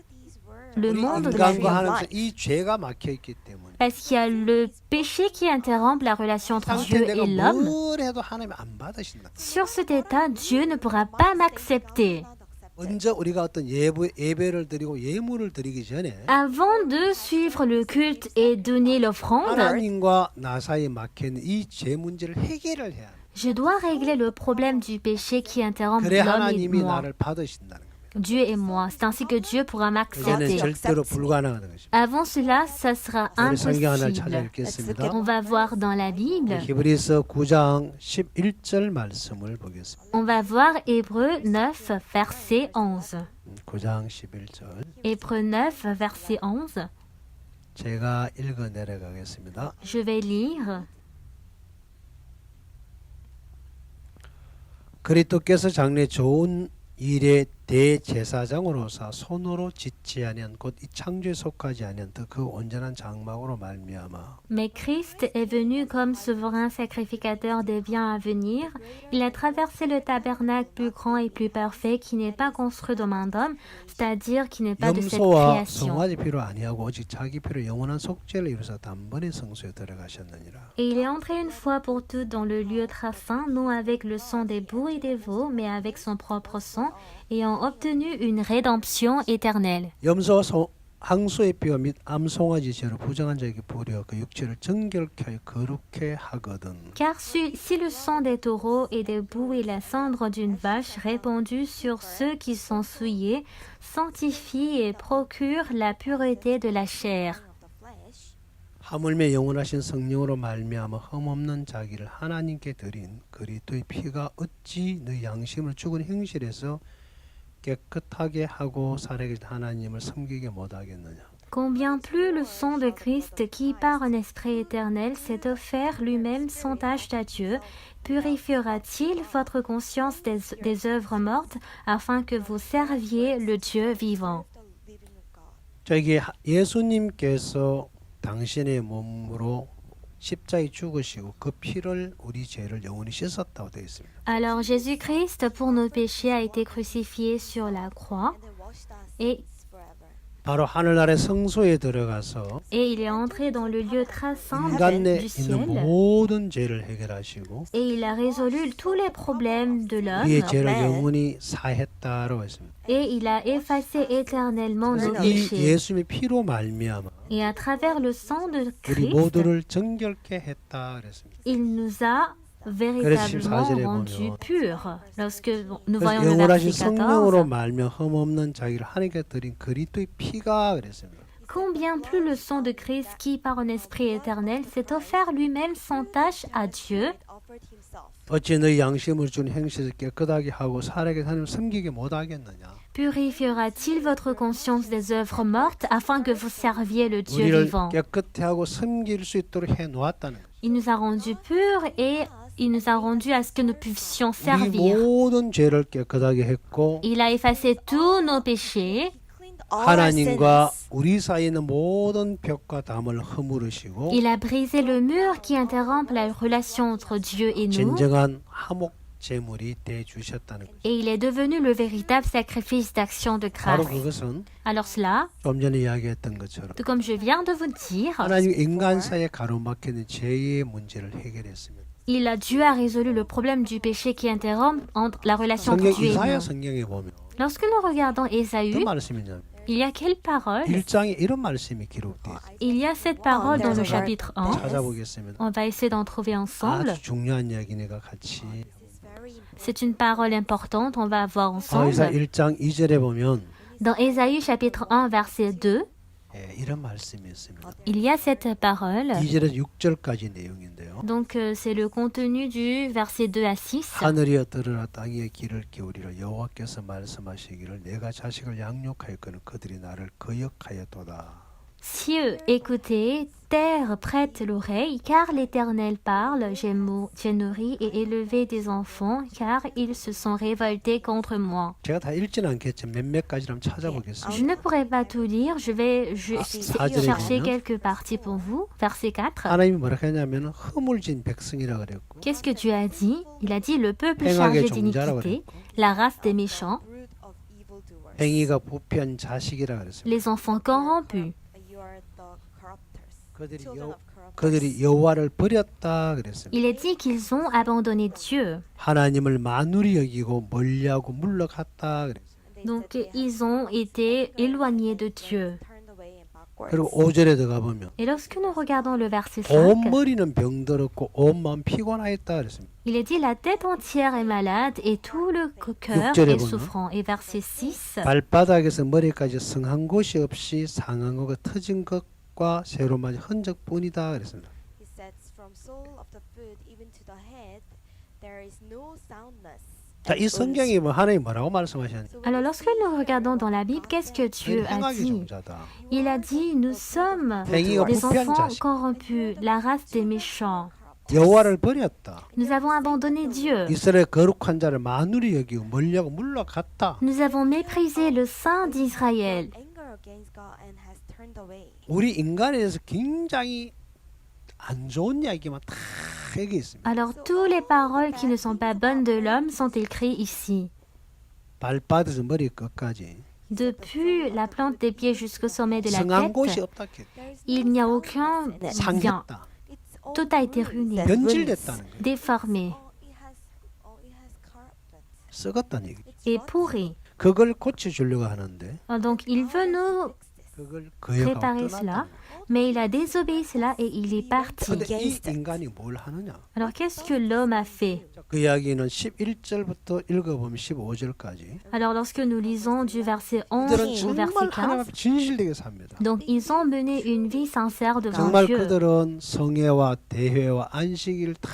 le 우리 monde de la vie. 인간과 하나님과 이 죄가 막혀 있기 때문에 Parce qu'il y a le péché qui interrompt la relation entre 상태 Dieu 내가 et l'homme. 뭘 해도 하나님 안 받으신다. Sur cet état, Dieu ne pourra pas m'accepter. 먼저 우리가 어떤 예배를 드리고 예물을 드리기 전에 Avant de suivre le culte et donner l'offrande, 하나님과 나 사이에 막혀 있는 이 죄 문제를 해결을 해야 돼. je dois régler le problème du péché qui interrompt 그래 l'homme et 하나님이 moi. 나를 받으신다는 겁니다. Dieu et moi. C'est ainsi que Dieu pourra 이제는 m'accepter. 절대로 불가능한 것입니다. Avant cela, ça sera 우리 성경 하나를 찾아 impossible. 읽겠습니다. On va voir dans la Bible. 히브리서 9장 11절 말씀을 보겠습니다. On va voir Hébreux 9, verset 11. 9장 11절 Hébreux 9, verset 11. 제가 읽어 내려가겠습니다. Je vais lire. 그리스도께서 장래 좋은 일의 대제사장으로서 손으로 짓지 아니한 곧 이 창조에 속하지 아니한 그 온전한 장막으로 말미암아 Mais Christ est venu comme souverain sacrificateur des biens à venir. Il a traversé le tabernacle plus grand et plus parfait qui n'est pas construit de main d'homme, c'est-à-dire qui n'est pas de cette 염소와 création. 송아지 피로 아니하고 오직 자기 피로 영원한 속죄를 이루사 단번에 성소에 들어가셨느니라. Et il est entré une fois pour toutes dans le lieu très saint, non avec le sang des boucs et des veaux, mais avec son propre sang, ayant obtenu une rédemption éternelle. 염소와 항소의 뼈 및 암송아지 죄로 부정한 자에게 부려 그 육체를 정결케 하여 거룩해 하거든. Car si le sang des taureaux et des boucs et la cendre d'une vache répandue sur ceux qui sont souillés sanctifie et procure la pureté de la chair. 하물며 영원하신 성령으로 말미암아 흠없는 자기를 하나님께 드린 그리스도의 피가 어찌 너희 양심을 죽은 행실에서 깨끗하게 하고 살아계신 하나님을 섬기게 못하겠느냐. Combien plus le sang de Christ qui par un esprit éternel s'est offert lui-même sans tache à Dieu, purifiera-t-il votre conscience des œuvres mortes afin que vous serviez le Dieu vivant. 저기 예수님께서 당신의 몸으로 십자가에 죽으시고 그 피를 우리 죄를 영원히 씻었다고 되어 있습니다. Alors Jésus-Christ pour nos péchés a été crucifié sur la croix et 바로 하늘나라의 성소에 들어가서 il est entré dans le lieu très saint 인간 내에 du 있는 ciel 모든 죄를 해결하시고 et il a résolu tous les problèmes de l'homme 우리의 죄를 영원히 사했다라고 했습니다. et il a effacé éternellement nos 이 péchés. 예수님의 피로 말미암아 Et à travers le sang de 우리 Christ, 모두를 정결케 했다 그랬습니다. il nous a véritablement rendus purs. Lorsque nous 그래서 voyons le 영원하신 verset 성령으로 14, 말며 흠없는 자기를 하나님께 드린 그리스도의 피가 그랬습니다. combien plus le sang de Christ qui, par un esprit éternel, s'est offert lui-même sans tache à Dieu, 어찌 너희 양심을 준 행실을 깨끗하게 하고 살아계신 하나님을 섬기게 못하겠느냐. purifiera-t-il votre conscience des œuvres mortes afin que vous serviez le Dieu 우리를 vivant. 깨끗해 하고 섬길 수 있도록 해놓았다는 거예요. Il nous a rendus purs et il nous a rendus à ce que nous puissions 우리 servir. 모든 죄를 깨끗하게 했고 Il a effacé tous nos péchés. 하나님과 우리 사이에 있는 모든 벽과 담을 허물으시고 Il a brisé le mur qui interrompt la relation entre Dieu et nous. 진정한 화목 제물이 돼 주셨다는 거예요. Et il est devenu le véritable sacrifice d'action de 바로 grâce. 그것은 Alors cela, 좀 전에 이야기했던 것처럼 tout comme je viens de vous dire, 하나님 인간 사이에 가로막히는 죄의 문제를 해결했습니다. Dieu a résolu le problème du péché qui interrompt entre la relation entre 성경 Dieu et 이사야 nous. 성경에 보면 Lorsque nous regardons 어떤 Ésaü, 말씀이 있냐면 il y a quelle parole? 1장에 이런 말씀이 기록되어 있어요. Il y a cette parole dans le There's a chapitre 1. 찾아보겠습니다. On va essayer d'en trouver ensemble. 아주 중요한 이야기니까 같이 C'est une parole importante, on va voir 이사 ensemble. 1장 2절에 보면 Dans Ésaü chapitre 1 verset 2, 이런 말씀이 있습니다. il y a cette parole. 2절에서 6절까지 내용인데요. Donc c'est le contenu du verset 2 à 6. 하늘이여 들으라 땅에 귀를 기울이라 여호와께서 말씀하시기를 내가 자식을 양육하였거늘 그들이 나를 거역하였도다. Cieux, écoutez, terre, prête l'oreille, car l'Éternel parle, j'ai nourri et élevé des enfants, car ils se sont révoltés contre moi. 제가 다 읽지는 않겠지만 몇몇 가지를 한번 찾아보겠습니다. Je ne pourrai pas tout lire, je vais chercher 보면 quelques parties pour vous. Verset 4. 하나님이 뭐라 했냐면 허물진 백성이라 그랬고 Qu'est-ce que Dieu a dit? Il a dit le peuple 행악의 chargé 종자라고 d'iniquité, 그랬고 la race des méchants, Root of evildoers. 행위가 부패한 자식이라 그랬습니다. les enfants corrompus. You are the corrupters. 그들이 Children 여 of corrupters. 그들이 여호와를 버렸다 그랬습니다. Il est dit qu'ils ont abandonné Dieu. 하나님을 만울히 여기고 멀리하고 물러갔다 그랬습니다. And they Donc said they ils ont été éloignés de Dieu. turned away and backwards. 그리고 5절에 들어가 보면 Et lorsque nous regardons le verset 온 5, 머리는 병들었고 온 마음 피곤하였다 그랬습니다. il est dit la tête entière est malade et tout le cœur 육절에 est 보면 souffrant. Et verset 6, 발바닥에서 머리까지 성한 곳이 없이 상한 것과 터진 것과 새로 맞은 흔적뿐이다 그랬습니다. He says, from sole of the foot even to the head, there is no soundness. 자, 이 성경이 뭐 하나님 뭐라고 말씀하셨냐? So when alors you lorsque see nous regardons dans la Bible, qu'est-ce que Dieu a 행악의 dit? 종자다. Il a dit nous sommes 행위가 des 부패한 enfants 자식. corrompus, la race des méchants. 여호와를 버렸다. Nous avons abandonné Dieu. 이스라엘 거룩한 자를 만울히 여기고 멀리하고 물러갔다. Nous avons méprisé le Saint d'Israël. anger against God and has turned away. 우리 인간에 대해서 굉장히 안 좋은 이야기만 다 여기 있습니다. Alors toutes les paroles qui ne sont pas bonnes de l'homme sont écrites ici. 발바닥에서 머리 끝까지 Depuis la plante des pieds jusqu'au sommet de la 성한 곳이 tête, 없다. 했다. There is il no n'y a soundness aucun in it. bien. 상했다. It's all Tout a été ruined. ruiné, 변질됐다는 거예요. déformé It has corrupted. 썩었다는 얘기. It's et rotten. pourri. 그걸 고쳐주려고 하는데 Donc il veut nous 그걸 préparer 거역하고 cela, 떠났다. mais il a désobéi cela et il est parti. 근데 이 인간이 뭘 하느냐? Alors qu'est-ce que l'homme a fait? 그 이야기는 11절부터 읽어보면 15절까지 Alors lorsque nous lisons du verset 11 그들은 au 정말 verset 하나님 15, 앞에 진실되게 삽니다. donc ils ont mené une vie sincère devant 정말 Dieu. 그들은 성회와 대회와 안식일 다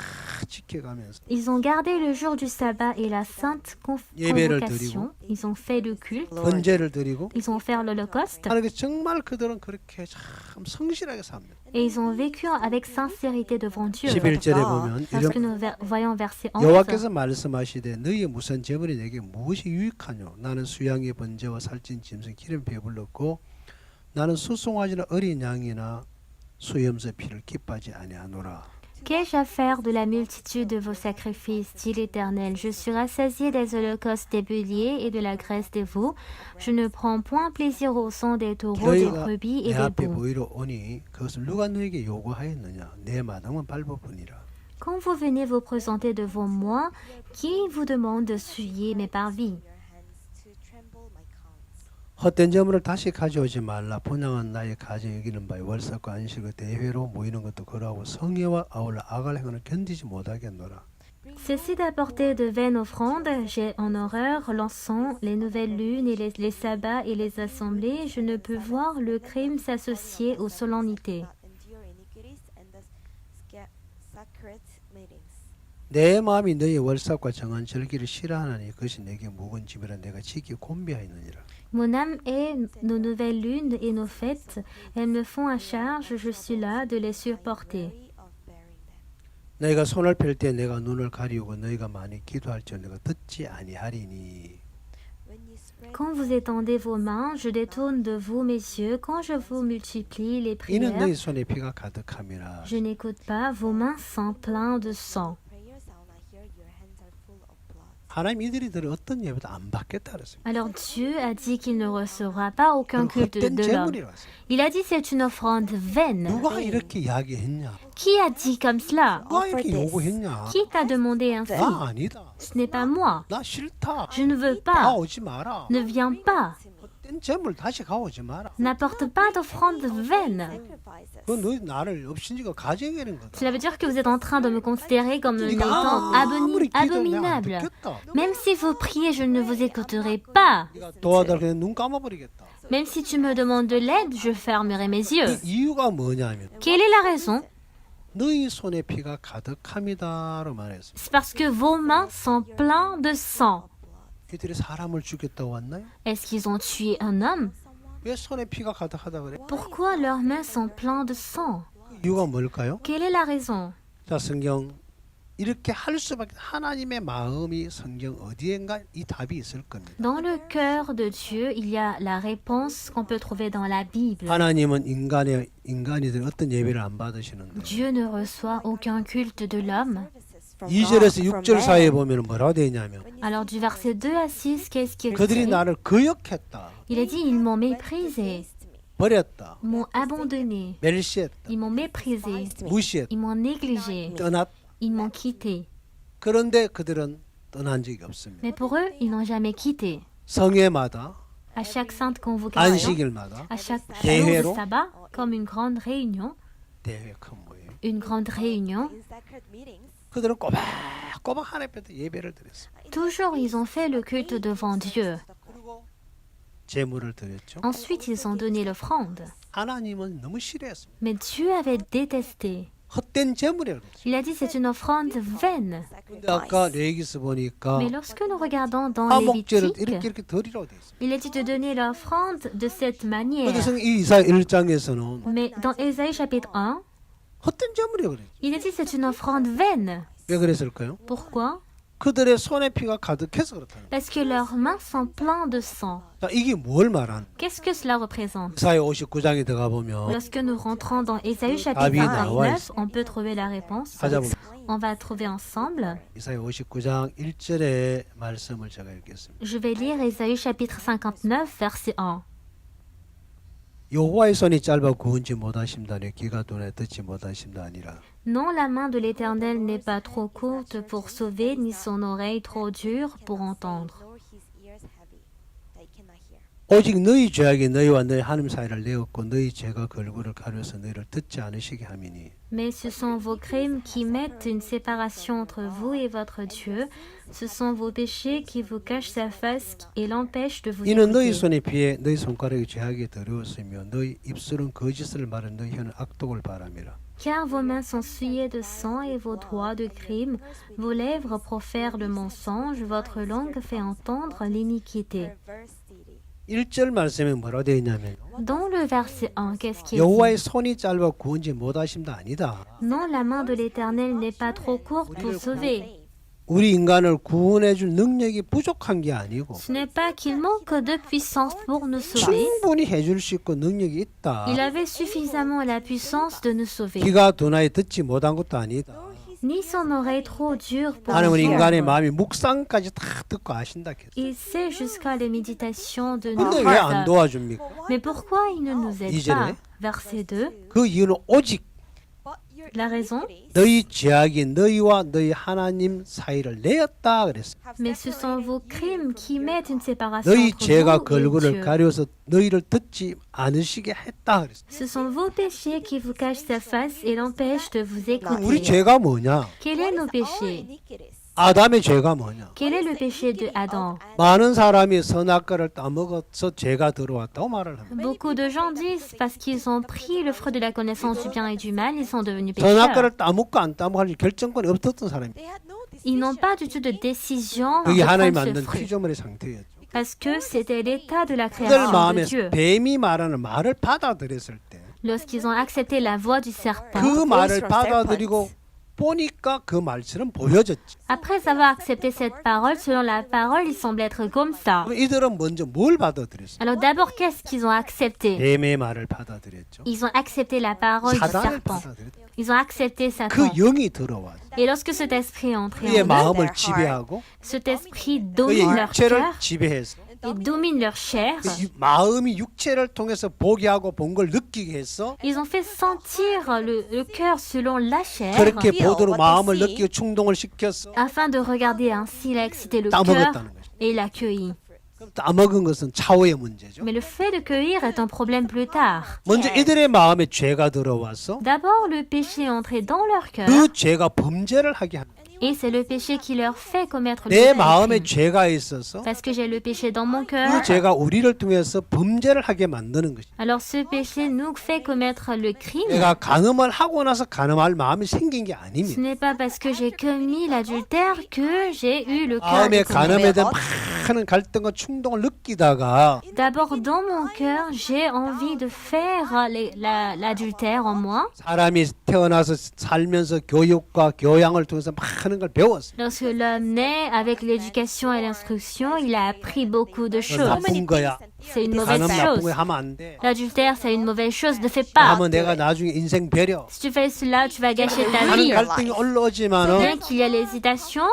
지켜가면서 Ils ont gardé le jour du sabbat et la sainte 예배를 convocation. Ils ont fait le culte. 번제를 드리고 Ils ont fait l'holocauste. 하나님께 정말 그들은 그렇게 참 성실하게 삽니다. Et ils ont vécu avec sincérité devant Dieu. 11절에 보면 Lorsque 이런 nous voyons verset 11, 여호와께서 말씀하시되 너희의 무슨 재물이 내게 무엇이 유익하뇨? 나는 수양의 번제와 살찐 짐승 기름 배불렀고 나는 수송아지나 어린 양이나 수염새 피를 기뻐하지 아니하노라. qu'ai-je à faire de la multitude de vos sacrifices, dit l'Éternel? Je suis rassasié des holocaustes des béliers et de la graisse des veaux. Je ne prends point plaisir au sang des taureaux, des 너희가 brebis 내 et des 앞에 boucs. 보이러 오니 그것을 누가 너에게 요구하였느냐? 내 마당은 밟아보니라. Quand vous venez vous présenter devant moi, qui vous demande de souiller mes parvis? Your hands to tremble my cause. 헛된 재물을 다시 가져오지 말라. 본향은 나의 가정 여기는 바에 월삭과 안식을 대회로 모이는 것도 그러하고 성회와 아울러 악할 행을 견디지 못하겠노라. Cessez d'apporter de vaines offrandes. J'ai en horreur l'encens, les nouvelles lunes et les sabbats et les assemblées. Je ne peux voir le crime s'associer aux solennités. Not endure iniquities and the sacred meetings. 내 마음이 너희 월삭과 정한 절기를 싫어하나니 그것이 내게 묵은 짐이라 내가 지키 곤비하였느니라. Mon âme est nos nouvelles lunes et nos fêtes. Elles me font à charge, je suis là de les supporter. Weary of bearing them. 너희가 손을 펼 때 내가 눈을 가리우고 너희가 많이 기도할지언 내가 듣지 아니하리니. When you spread Quand vous étendez vos mains, je détourne de vous mes yeux. Quand je vous multiplie les 이는 prières, 너희 손에 피가 가득함이라. je n'écoute pas. Vos mains sont pleines de sang. prayer sound, I hear your hands are full of blood. 하나님 이들이 어떤 예배도 안 받겠다 그랬습니다. Alors Dieu a dit qu'il ne recevra pas aucun 그건 culte 헛된 de l'homme. 재물이라고 했어요. Il a dit c'est une offrande vaine. 누가 이렇게 이야기했냐? Qui a dit comme cela? 누가 이렇게 요구했냐? Qui t'a demandé ainsi? 나 아니다. Ce n'est pas moi. 나 싫다. Je ne veux 다 pas. 오지 마라. Ne viens pas. 헛된 재물 다시 가오지 마라. N'apporte pas d'offrande vaine. sacrifices. 그 너희 나를 업신지가 가정하는 거다. Cela veut dire que vous êtes en train de me considérer comme 네가 étant 아무리 기도해도 내가 안 abominable. 듣겠다. Même si vous priez, je ne vous écouterai pas. 네가 도와달라 그냥 눈 감아버리겠다. Même si tu me demandes de l'aide, je fermerai mes yeux. 그 이유가 뭐냐면 Quelle est la raison? 너희 손에 피가 가득함이다로 말했습니다. C'est parce que vos mains sont pleines de sang. 이들이 사람을 죽였다고 왔나요? Est-ce qu'ils ont tué un homme? 왜 손에 피가 가득하다 그래? Pourquoi leurs mains sont pleines de sang? 그 이유가 뭘까요? Quelle est la raison? 자, 성경 이렇게 할 수밖에 하나님의 마음이 성경 어디엔가 이 답이 있을 겁니다. Dans le cœur de Dieu, il y a la réponse qu'on peut trouver dans la Bible. 하나님은 인간이들 어떤 예배를 안 받으시는데 Dieu ne reçoit aucun culte de l'homme. 2절에서 6절 사이에 보면 뭐라고 되어 있냐면 Alors du verset 2 à 6, qu'est-ce qu'il 그들이 dit? 나를 거역했다, Il a dit, ils m'ont méprisé, 버렸다, m'ont abandonné, 멸시했다, ils m'ont méprisé, 무시했다, ils m'ont négligé, 떠났다. ils m'ont quitté. 그런데 그들은 떠난 적이 없습니다. Mais pour eux, ils n'ont jamais quitté. 성회마다 À chaque sainte convocation, 안식일마다 à chaque jour 대회로 de sabbat, comme une grande réunion, 대회 큰 모임. une grande réunion, In sacred meetings, 그들은 꼬박꼬박 하나님 앞에 예배를 드렸습니다. toujours ils ont fait le culte devant Dieu. 그리고 제물을 드렸죠. Ensuite, ils ont donné l'offrande. 하나님은 너무 싫어했습니다. Mais Dieu avait détesté. 헛된 제물이라고 그랬어요. Il a dit c'est une offrande vaine. 근데 아까 레위기스 보니까 Mais lorsque nous regardons dans 화목제를 Lévitique, 이렇게 드리라고 되어 있습니다. il a dit de donner l'offrande de cette manière. 그래서 이 이사 1장에서는 Mais dans Ésaïe chapitre 1, 헛된 제물이라고 그랬죠. il a dit c'est une offrande vaine. 왜 그랬을까요? Pourquoi? 그들의 손에 피가 가득해서 그렇다는 거예요. Parce que leurs mains sont pleines de sang. 자, 이게 뭘 말하는 거예요? Qu'est-ce que cela représente? 이사야 59장에 들어가 보면 Lorsque nous rentrons dans Ésaïe chapitre 답이 나와 59, on peut trouver la réponse. 찾아보면 On va trouver ensemble. 이사야 59장 1절의 말씀을 제가 읽겠습니다. Je vais lire Ésaïe chapitre 59, verset 1. 여호와의 손이 짧아 구원치 못하심다니 귀가 둔해 듣지 못하심다 아니라 Non, la main de l'Éternel n'est pas trop courte pour sauver, ni son oreille trop dure pour entendre. nor his ears heavy, that he cannot hear. 오직 너희 죄악이 너희와 너희 하나님 사이를 내었고 너희 죄가 걸그를 가려서 너희를 듣지 않으시게 함이니 Mais ce sont vos crimes qui mettent une séparation entre vous et votre Dieu. Ce sont vos péchés qui vous cachent sa face et l'empêchent de vous 이는 너희 écouter. 손에 피해 너희 손가락이 죄악에 더러웠으며 너희 입술은 거짓을 말은 너희 혀는 악독을 바람이라 Car vos mains sont souillées de sang et vos doigts de crime. Vos lèvres profèrent le mensonge. Votre langue fait entendre l'iniquité. Perverse city. 1절 말씀에 뭐라고 되어 있냐면 Dans le verset 1, qu'est-ce qui est 여호와의 dit? 손이 짧아 구원지 못하심도 아니다. Non, la main de l'Éternel n'est pas trop courte pour sauver. 우리 인간을 구원해 줄 능력이 부족한 게 아니고 Ce n'est pas qu'il manque de puissance pour nous sauver. 충분히 해줄 수 있고 능력이 있다. Il avait suffisamment la puissance de nous sauver. 귀가 둔하여 듣지 못한 것도 아니다. Ni son oreille trop dure pour 하나님은 nous 인간의 entendre. 마음이 묵상까지 다 듣고 아신다 했어. Il sait jusqu'à les méditations de nos 근데 왜 안 cœurs. 도와줍니까? Mais pourquoi il ne nous aide 이절에 pas? Verset 2. 그 이유는 오직 But your La raison? iniquities 너희 죄악이 너희와 너희 하나님 사이를 내었다 그랬어. have Mais ce sont vos separated crimes you qui from your mettent une God. séparation 너희 entre 죄가 vous et 걸그를 Dieu. 가려서 너희를 듣지 않으시게 했다 그랬어. Ce sont vos péchés qui vous cachent sa face et l'empêchent de vous 그럼 우리 écouter. 죄가 뭐냐? Quel est nos What is our péchés? iniquities? 아담의 죄가 뭐냐? Quel est le péché de Adam? 많은 사람이 선악과를 따먹어서 죄가 들어왔다고 말을 합니다. Beaucoup de gens disent parce qu'ils ont pris le fruit de la connaissance du bien et du mal, ils sont devenus pécheurs. 선악과를 따먹고 안 따먹고 할 결정권이 없었던 사람이 They had no Ils n'ont decision pas du to tout de make. décision 그게 de 하나님 prendre ce 만든 fruit. 피조물의 상태였죠. Parce que c'était l'état de la 그들 création de 마음에 Dieu. 뱀이 말하는 말을 받아들였을 때 그 Lorsqu'ils ont accepté la voix du serpent, 말을 from 받아들이고 보니까 그 말처럼 보여졌지. Après avoir accepté cette parole, selon la parole, il semble être comme ça. 그럼 이들은 먼저 뭘 받아들였어? Alors d'abord, qu'est-ce qu'ils ont accepté? 뱀의 말을 받아들였죠. Ils ont accepté la parole du 사단을 serpent. 받아들였죠. Ils ont accepté 그 Satan. 영이 들어와서 Et lorsque cet esprit est entré 그의 en eux, 마음을 지배하고 cet esprit 그의 domine leur 육체를 cœur 지배해서 et domine leur chair. 마음이 육체를 통해서 보게 하고 본 걸 느끼게 해서 Ils ont fait sentir le cœur selon la chair. 그렇게 feel 보도록 what 마음을 they see. 느끼고 충동을 시켰어. Afin de regarder ainsi, il a excité le 따먹었다는 cœur 거죠. et il a cueilli. 그럼 따먹은 것은 차후의 문제죠. Mais le fait de cueillir est un problème plus tard. 먼저 이들의 마음에 죄가 들어와서 D'abord, le péché est entré dans leur cœur 그 죄가 범죄를 하게 합니다. et c'est le péché qui leur fait commettre le 내 crime. 마음에 죄가 있어서 Parce que j'ai le péché dans mon 그 cœur, 죄가 우리를 통해서 범죄를 하게 만드는 것이. alors ce péché nous fait commettre le crime. 내가 간음을 하고 나서 간음할 마음이 생긴 게 Ce 아닙니다. n'est pas parce que j'ai commis l'adultère que j'ai eu le cœur 마음에 de commettre. 간음에 대한 많은 갈등과 충동을 느끼다가 D'abord, dans mon cœur, j'ai envie de faire l'adultère en moi. 사람이 태어나서 살면서 교육과 교양을 통해서 많은 걸 배웠어요. Lorsque l'homme naît avec l'éducation et l'instruction, il a appris beaucoup de 그건 choses. 나쁜 거야. C'est une mauvaise 간음 나쁜 chose. 거 하면 안 돼. L'adultère, c'est une mauvaise chose. Ne fais pas. 하면 내가 나중에 인생 배려. Si tu fais cela, tu vas gâcher ta 하는 vie. 갈등이 올라오지만은 Bien qu'il y ait l'hésitation,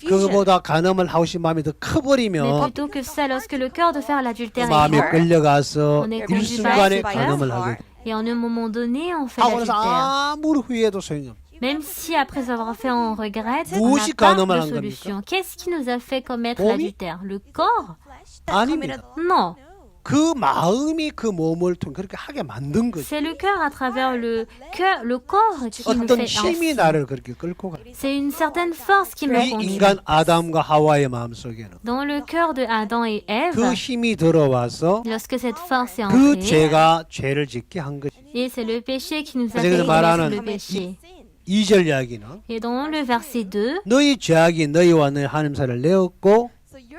그거보다 간음을 하고 싶은 마음이 더 mais 커버리면 plutôt que ça, lorsque le cœur de faire 그 l'adultère est 마음에 grand, 끌려가서 On est conduit 일순간에 par 간음을 ce 하게 돼. et en un moment donné, on fait 하고 나서 l'adultère. 아무리 후회해도 소용이 없어. Même si après avoir fait, on regrette, on 무엇이 n'a pas 간음을 de 한 solution. Qu'est-ce qui nous a fait commettre 몸이? l'adultère? Le corps? 아닙니다. Non. 그 마음이 그 몸을 통해 그렇게 하게 만든 거지. C'est le cœur à travers le corps qui nous 어떤 fait 힘이 ainsi. 나를 그렇게 끌고 가. C'est une certaine force qui me 이 conduit. 인간 아담과 하와의 마음 속에는 Dans le cœur de Adam et Ève, 그 힘이 들어와서 lorsque cette force est 그 entrée, 죄가 죄를 짓게 한 거지. et c'est le péché qui nous a 그래서 fait 그래서 commettre 말하는 le péché. 2절 이야기는 Et dans le verset 2, 너희 죄악이 너희와 너희 하나님 사이를 내었고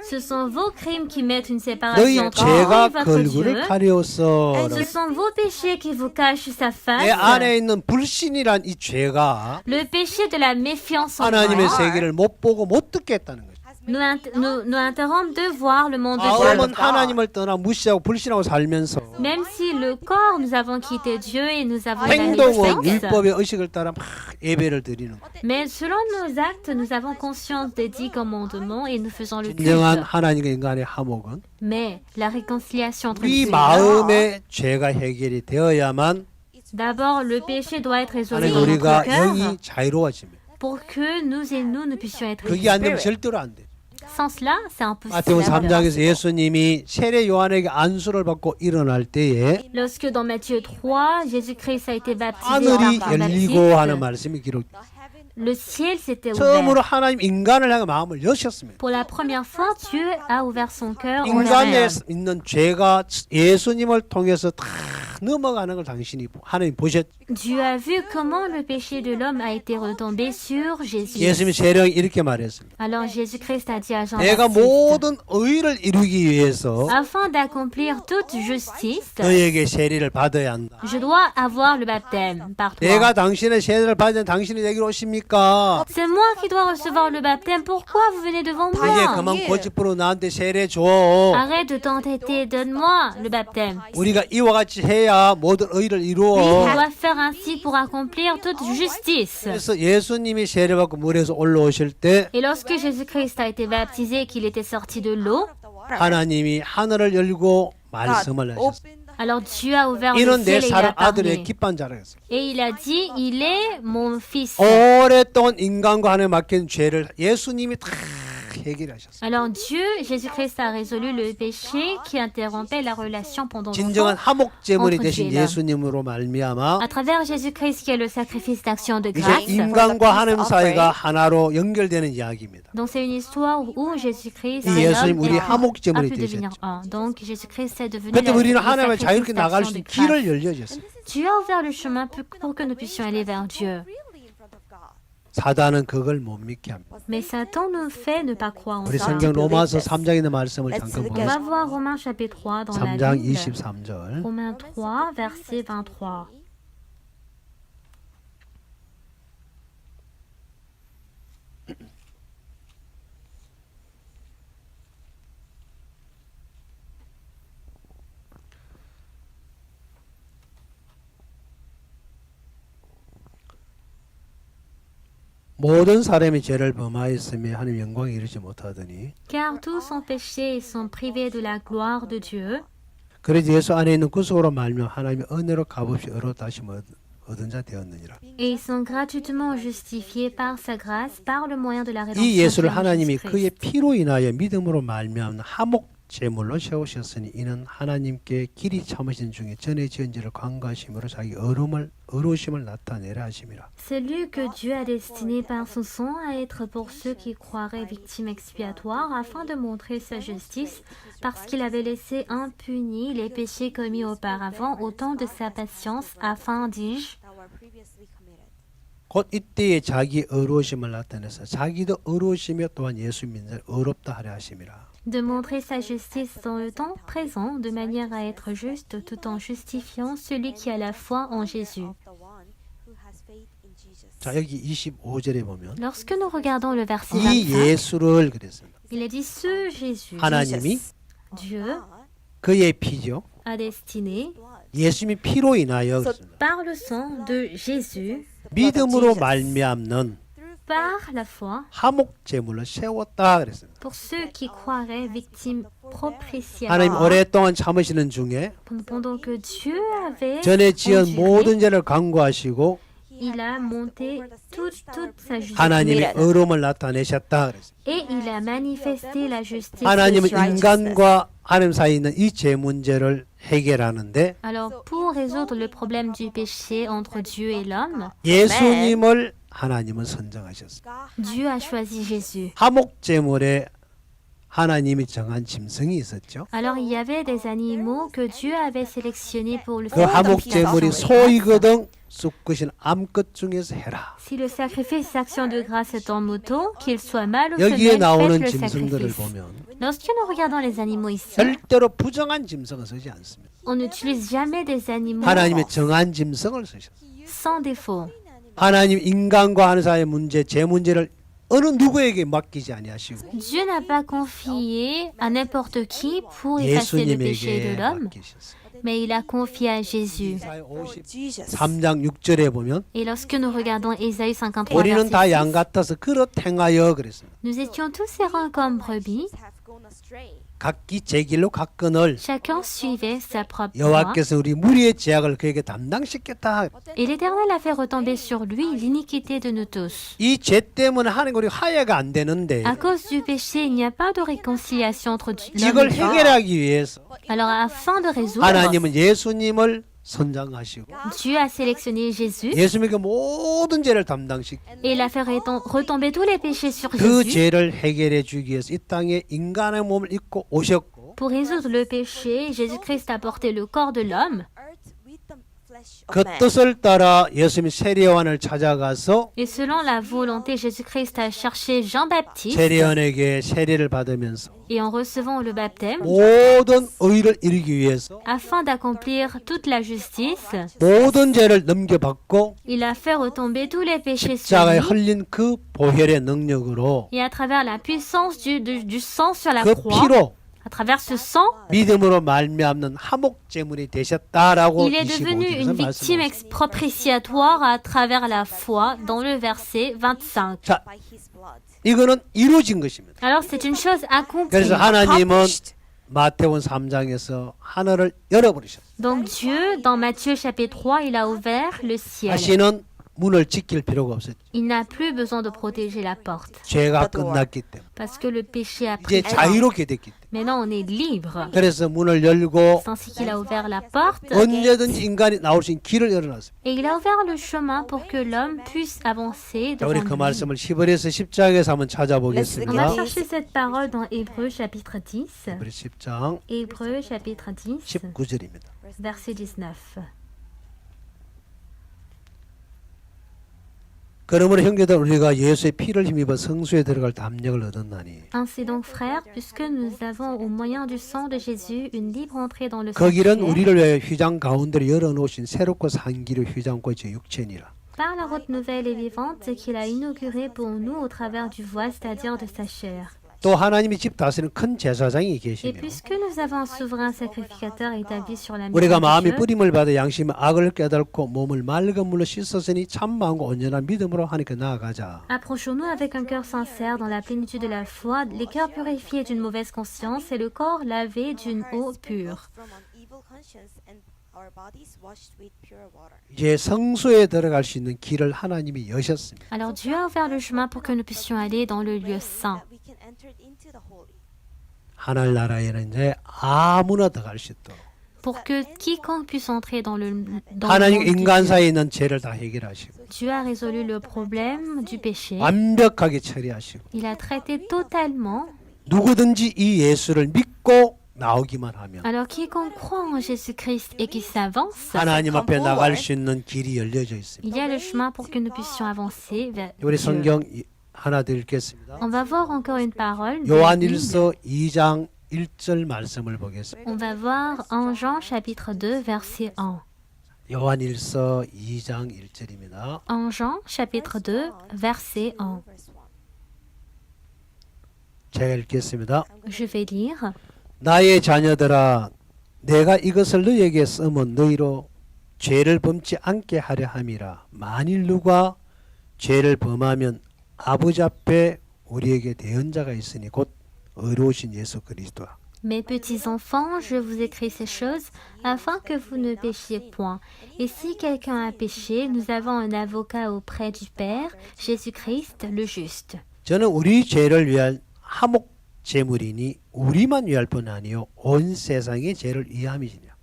ce sont vos crimes qui mettent une 너희 séparation entre vous 죄가 et votre 걸그를 Dieu. 가려웠어. Ce sont vos péchés qui vous cachent sa 내 face. 안에 있는 불신이란 이 죄가 Le péché de la méfiance en 하나님의 moi 세계를 못 보고 못 듣게 했다는 거지. nous interrompt de voir le monde de 마음은 Dieu. 하나님을 떠나 무시하고 불신하고 살면서 Même si le corps, nous avons quitté Dieu et nous avons la 행동은 méfiance, 율법의 의식을 따라 막 예배를 드리는 거야. mais selon nos actes, nous avons conscience des 10 commandements et nous faisons le 진정한 culte. 하나님과 인간의 화목은 Mais la réconciliation entre 우리 Dieu et l'homme, 마음의 죄가 해결이 되어야만 d'abord le péché doit être résolu 하나님 dans notre 우리가 cœur 영이 자유로워집니다. pour que nous et nous puissions être 그게 안 되면 libres. 절대로 안 돼. Sans cela, c'est 마태복음 impossible. 3장에서 예수님이 세례 요한에게 안수를 받고 일어날 때에 Lorsque dans Matthieu 3, Jésus-Christ a été baptisé 하늘이 par Jean 열리고 하는 Baptiste, 말씀이 기록. le ciel s'était 처음으로 ouvert. 하나님 인간을 향해 마음을 여셨습니다. Pour la première fois, Dieu a ouvert son cœur aux 인간에 hommes. 있는 죄가 예수님을 통해서 다 넘어가는 걸 당신이 하나님 보셨죠. Dieu a vu comment le péché de l'homme a été retombé sur Jésus. 예수님이 세령이 이렇게 말했습니다. Alors Jésus-Christ a dit à Jean 내가 Baptiste, 모든 의를 이루기 위해서 afin d'accomplir toute justice, 너에게 세례를 받아야 한다. je dois avoir le baptême par toi. 내가 당신의 세례를 받으면 당신이 내게로 오십니까? C'est moi qui dois recevoir le baptême. Pourquoi vous venez devant 이제 moi? 그만 고집부로 나한테 세례 줘. Arrête de t'entêter, donne-moi le baptême. 우리가 이와 같이 해야 모든 의를 On 이루어. doit faire ainsi pour accomplir toute justice. 그래서 예수님이 세례받고 물에서 올라오실 때 Et lorsque Jésus-Christ a été baptisé et qu'il était sorti de l'eau, 하나님이 하늘을 열고 말씀을 하셨어요. alors Dieu a ouvert le 이는 내 ciel et il 사랑 a 아들의 parlé. 기뻐한 자라겠어요. Et il a dit, il est mon fils. 오랫동안 인간과 하나님 맡긴 죄를 예수님이 다 해결하셨어요. Alors Dieu, Jésus-Christ a résolu le péché qui interrompait la relation pendant 진정한 longtemps 화목 제물이 entre 되신 Dieu et l'homme. 예수님으로 말미암아 à travers Jésus-Christ qui est le sacrifice d'action de 이제 grâce. 인간과 하나님 사이가 하나로 연결되는 이야기입니다. Donc c'est une histoire où Jésus-Christ 이 et 예수님 l'homme 우리 a 화목 제물이 pu devenir 되셨죠. un. Donc Jésus-Christ est devenu 그때 우리는 le 하나님을 sacrifice 자유롭게 나갈 수 d'action de 있는 길을 grâce. 열려줬어요. Dieu a ouvert le chemin pour que nous puissions aller vers Dieu. Really in front of God. 사단은 그걸 못 믿게 합니다. Mais Satan nous fait ne pas croire en 우리 ça. 성경 로마서 3장에 있는 말씀을 Let's 잠깐 look On at- va 보겠습니다. voir Romains chapitre 3 dans la 3장 Bible. 23절. Romains 3, verset 23. 모든 사람이 죄를 범하였으며 하나님 영광에 이르지 못하더니 Car tous ont péché et sont privés de la gloire de Dieu. 그래서 예수 안에 있는 구속으로 말미암아 하나님의 은혜로 값없이 의롭다 하심을 얻은 자 되었느니라. Et ils sont gratuitement justifiés par sa grâce par le moyen de la 이 rédemption 예수를 par 하나님이 Jésus-Christ. 그의 피로 인하여 믿음으로 말미암는 하목 제물로 세우셨으니 이는 하나님께 길이 참으신 중에 전에 지은 죄를 관과하심으로 자기 의로우심을 나타내라 하심이라. Celui que Dieu a destiné par son sang à être pour ceux qui croiraient victimes expiatoires afin de montrer sa justice parce qu'il avait laissé impunis les péchés commis auparavant au temps de sa patience afin, dis-je, that were previously committed. 곧 이때에 자기 의로우심을 나타내서 자기도 의로우시며 또한 예수 믿는 자를 의롭다 하려 하심이라. de montrer sa justice dans le temps présent de manière à être juste tout en justifiant celui qui a la foi en Jésus. Of the one who has faith in Jesus. 자 여기 25절에 보면 Lorsque nous regardons le verset 이 25, 예수를 그랬습니다. il a dit ce Jésus, 하나님이 Dieu God, 그의 피죠. a destiné blood. 예수님이 피로 인하여 그랬습니다. par le sang de Jésus, 믿음으로 말미암는 par la foi, 하목 제물로 세웠다 그랬습니다. pour ceux qui croiraient victimes propitiatoires. 하나님 오랫동안 참으시는 중에 Pendant que Dieu avait 전에 지은 enduré, 모든 죄를 간구하시고 il a monté toute sa justice 하나님의 의로움을 나타내셨다 그랬습니다. et il a manifesté la justice. 하나님은 인간과 하나님 사이에 있는 이 죄 문제를 해결하는데 Alors, pour résoudre le problème du péché entre Dieu et l'homme, 예수님을 하나님은 선정하셨습니다. God Dieu a choisi Jésus. 하목 제물에 하나님이 정한 짐승이 있었죠. Alors, il y avait des animaux que Dieu avait sélectionnés pour le 그 하목 제물이 소이거든 쑥끝인 암끝 중에서 해라. Si le sacrifice action de grâce est en mouton, qu'il soit mâle ou 여기에 femelle, 나오는 faites le 짐승들을 sacrifice. 보면 Lorsque nous regardons les animaux ici, 절대로 부정한 짐승을 쓰지 않습니다. on n'utilise jamais des animaux 하나님의 정한 짐승을 쓰셨어요. sans défaut. 하나님 인간과 하는 사이의 문제, 제 문제를 어느 누구에게 맡기지 아니하시고 Dieu n'a pas confié à n'importe qui pour effacer le péché de 예수님에게 l'homme, 맡기셨어요. mais il a confié à Jésus. 이사야 Jesus. 53장 6절에 보면 Et lorsque nous regardons Ésaïe 53, 우리는 verset 다 양 6, 같아서 그릇 행하여 그랬습니다. nous étions tous errants comme brebis, Have gone astray. 각기 제 길로 갔거늘 chacun suivait sa propre voie. 여호와께서 우리 무리의 죄악을 그에게 담당시켰다. Et l'Éternel a fait retomber sur lui l'iniquité de nous tous. 이 죄 때문에 하나님 우리 화해가 안 되는데 À cause du péché, il n'y a pas de réconciliation entre l'homme 이걸 et Dieu. 해결하기 위해서 Alors, afin de résoudre, 하나님은 예수님을 선정하시고 Dieu a sélectionné Jésus 예수님에게 모든 죄를 담당시키고 et il a fait retomber tous les péchés sur 그 Jésus 죄를 해결해 주기 위해서 이 땅에 인간의 몸을 입고 오셨고 pour résoudre le péché. Jésus-Christ a porté le corps de l'homme Earth with the flesh of 그 man. 뜻을 따라 예수님이 세례요한을 찾아가서 et selon la volonté, Jésus-Christ a cherché Jean-Baptiste 세례요한에게 세례를 받으면서 et en recevant le baptême, 모든 의를 이루기 위해서 afin d'accomplir toute la justice, 모든 죄를 넘겨받고 il a fait retomber tous les péchés sur 십자가에 lui. 흘린 그 보혈의 능력으로 Et à travers la puissance du sang sur la 그 croix, 피로 à travers ce sang, 믿음으로 말미암는 하목 제물이 되셨다라고 il est devenu 25절에서 une victime 말씀하셨습니다. propitiatoire à travers la foi dans le verset 25. 자, By his blood. 이거는 이루어진 것입니다. Alors c'est une chose accomplie. 그래서 하나님은 마태복음 3장에서 하늘을 열어버리셨어요. Donc Dieu, dans Matthieu chapitre 3, il a ouvert le ciel. 다시는 문을 지킬 필요가 없었죠. Il n'a plus besoin de protéger la porte 죄가 끝났기 때문에 parce que le péché a 이제 pris fin. 자유롭게 됐기 때문에 Maintenant on est libre. 그래서 문을 열고 C'est ainsi qu'il a ouvert la porte 언제든지 인간이 나올 수 있는 길을 열어놨습니다. et il a ouvert le chemin pour que l'homme puisse avancer 자, 우리 devant 그 lui. 말씀을 히브리서 10장에서 한번 On va 찾아보겠습니다. chercher cette parole dans Hébreux chapitre 10. 히브리 10장 Hébreux chapitre 10, 19절입니다. verset 19. 그러므로 형제들 우리가 예수의 피를 힘입어 성수에 들어갈 담력을 얻었나니 Ainsi donc, frères, puisque nous avons au moyen du sang de Jésus une libre entrée dans le 그 길은 sanctuaire, 우리를 위하여 휘장 가운데로 열어놓으신 새롭고 산 길을 휘장과 제 육체니라. par la route nouvelle et vivante qu'il a inaugurée pour nous au travers du voile, c'est-à-dire de sa chair. 또 하나님이 집 다스리는 큰 제사장이 Et 계시며 puisque nous avons un souverain sacrificateur établi sur la 우리가 maison de 마음이 Dieu, 뿌림을 받아 양심의 악을 깨닫고 몸을 맑은 물로 씻었으니 참 마음과 온전한 믿음으로 하나님께 나아가자. approchons-nous avec un cœur sincère dans la plénitude de la foi, les cœurs purifiés d'une mauvaise conscience et le corps lavé d'une eau pure. From an evil conscience and our bodies washed with pure water. 이제 성소에 들어갈 수 있는 길을 하나님이 여셨습니다. Alors Dieu a ouvert le chemin pour que nous puissions aller dans le lieu saint. That we can enter into the holy. 하늘나라에는 이제 아무나 들어갈 수 있도록 Pour que quiconque puisse entrer dans le 하나님 monde de 인간 Dieu. 사이에 있는 죄를 다 해결하시고 Dieu a résolu le problème du péché. 완벽하게 처리하시고 Il a traité totalement. 누구든지 이 예수를 믿고 나오기만 하면 Alors quiconque croit en Jésus-Christ et qui s'avance, 하나님 앞에 나갈 수 있는 길이 열려져 있습니다. il y a le chemin pour que nous puissions avancer vers 우리 Dieu. 성경 하나 더 읽겠습니다. On va voir encore une parole. de la Bible. 요한일서 2장 1절 말씀을 보겠습니다. On va voir en Jean chapitre 2 verset 1. 요한일서 2장 1절입니다. En Jean chapitre 2 verset 1. Verse 1. 제가 읽겠습니다. Je vais lire. 나의 자녀들아 내가 이것을 너희에게 쓰면 너희로 죄를 범치 않게 하려 함이라. 만일 누가 죄를 범하면 아버지 앞에 우리에게 대언자가 있으니 곧 의로우신 예수 그리스도라. Mes petits enfants, je vous écris ces choses afin que vous ne péchiez point. Et si quelqu'un a péché, nous avons un avocat auprès du Père, Jésus-Christ le juste. 저는 우리 죄를 위한 화목 제물이니 우리만 위할 뿐 아니요 온 세상의 죄를 위함이시니라.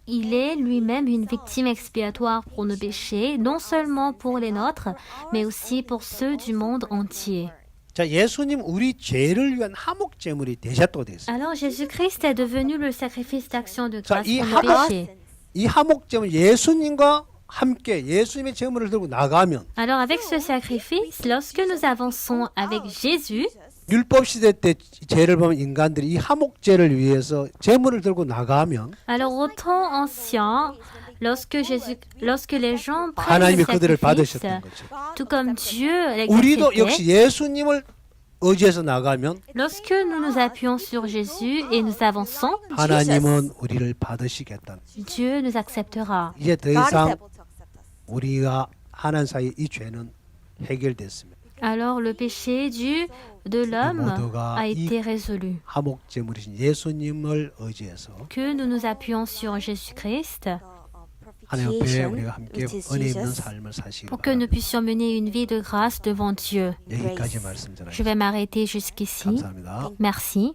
Il est lui-même une victime expiatoire pour nos péchés, non seulement pour les nôtres, mais aussi pour ceux du monde entier. 자, 예수님 우리 죄를 위한 화목 제물이 되셨다고 되어 있어요. Alors Jésus-Christ est devenu le sacrifice d'action de Ça, grâce il pour nos a- péchés. 이 화목 제물 예수님과 함께 예수님의 제물을 들고 나가면 Alors avec ce sacrifice, lorsque nous avançons avec Jésus, 율법 시대 때 죄를 범한 인간들이 이 화목제를 위해서 제물을 들고 나가면 alors au temps ancien, lorsque les gens prennent 하나님이 le 그들을 sacrifice, 받으셨던 거죠. tout comme Dieu 우리도 l'exécutait, 역시 예수님을 의지해서 나가면 lorsque nous nous appuyons sur Jésus et nous avançons, 하나님은 우리를 받으시겠다. Dieu nous acceptera. 이제 더 God is 이상 able to accept us. 우리가 하나님 사이 이 죄는 해결됐습니다. Alors le péché de l'homme 모두가 a 이 été résolu. 화목제물이신 예수님을 의지해서 Que nous nous appuyons sur Jésus-Christ 하나님 앞에 Propitiation, 우리가 함께 which is 은혜 있는 Jesus. 삶을 사시기 pour que nous 바랍니다. puissions mener une vie de grâce devant Dieu. 여기까지 Je 말씀드립니다. vais m'arrêter jusqu'ici. 감사합니다. Merci.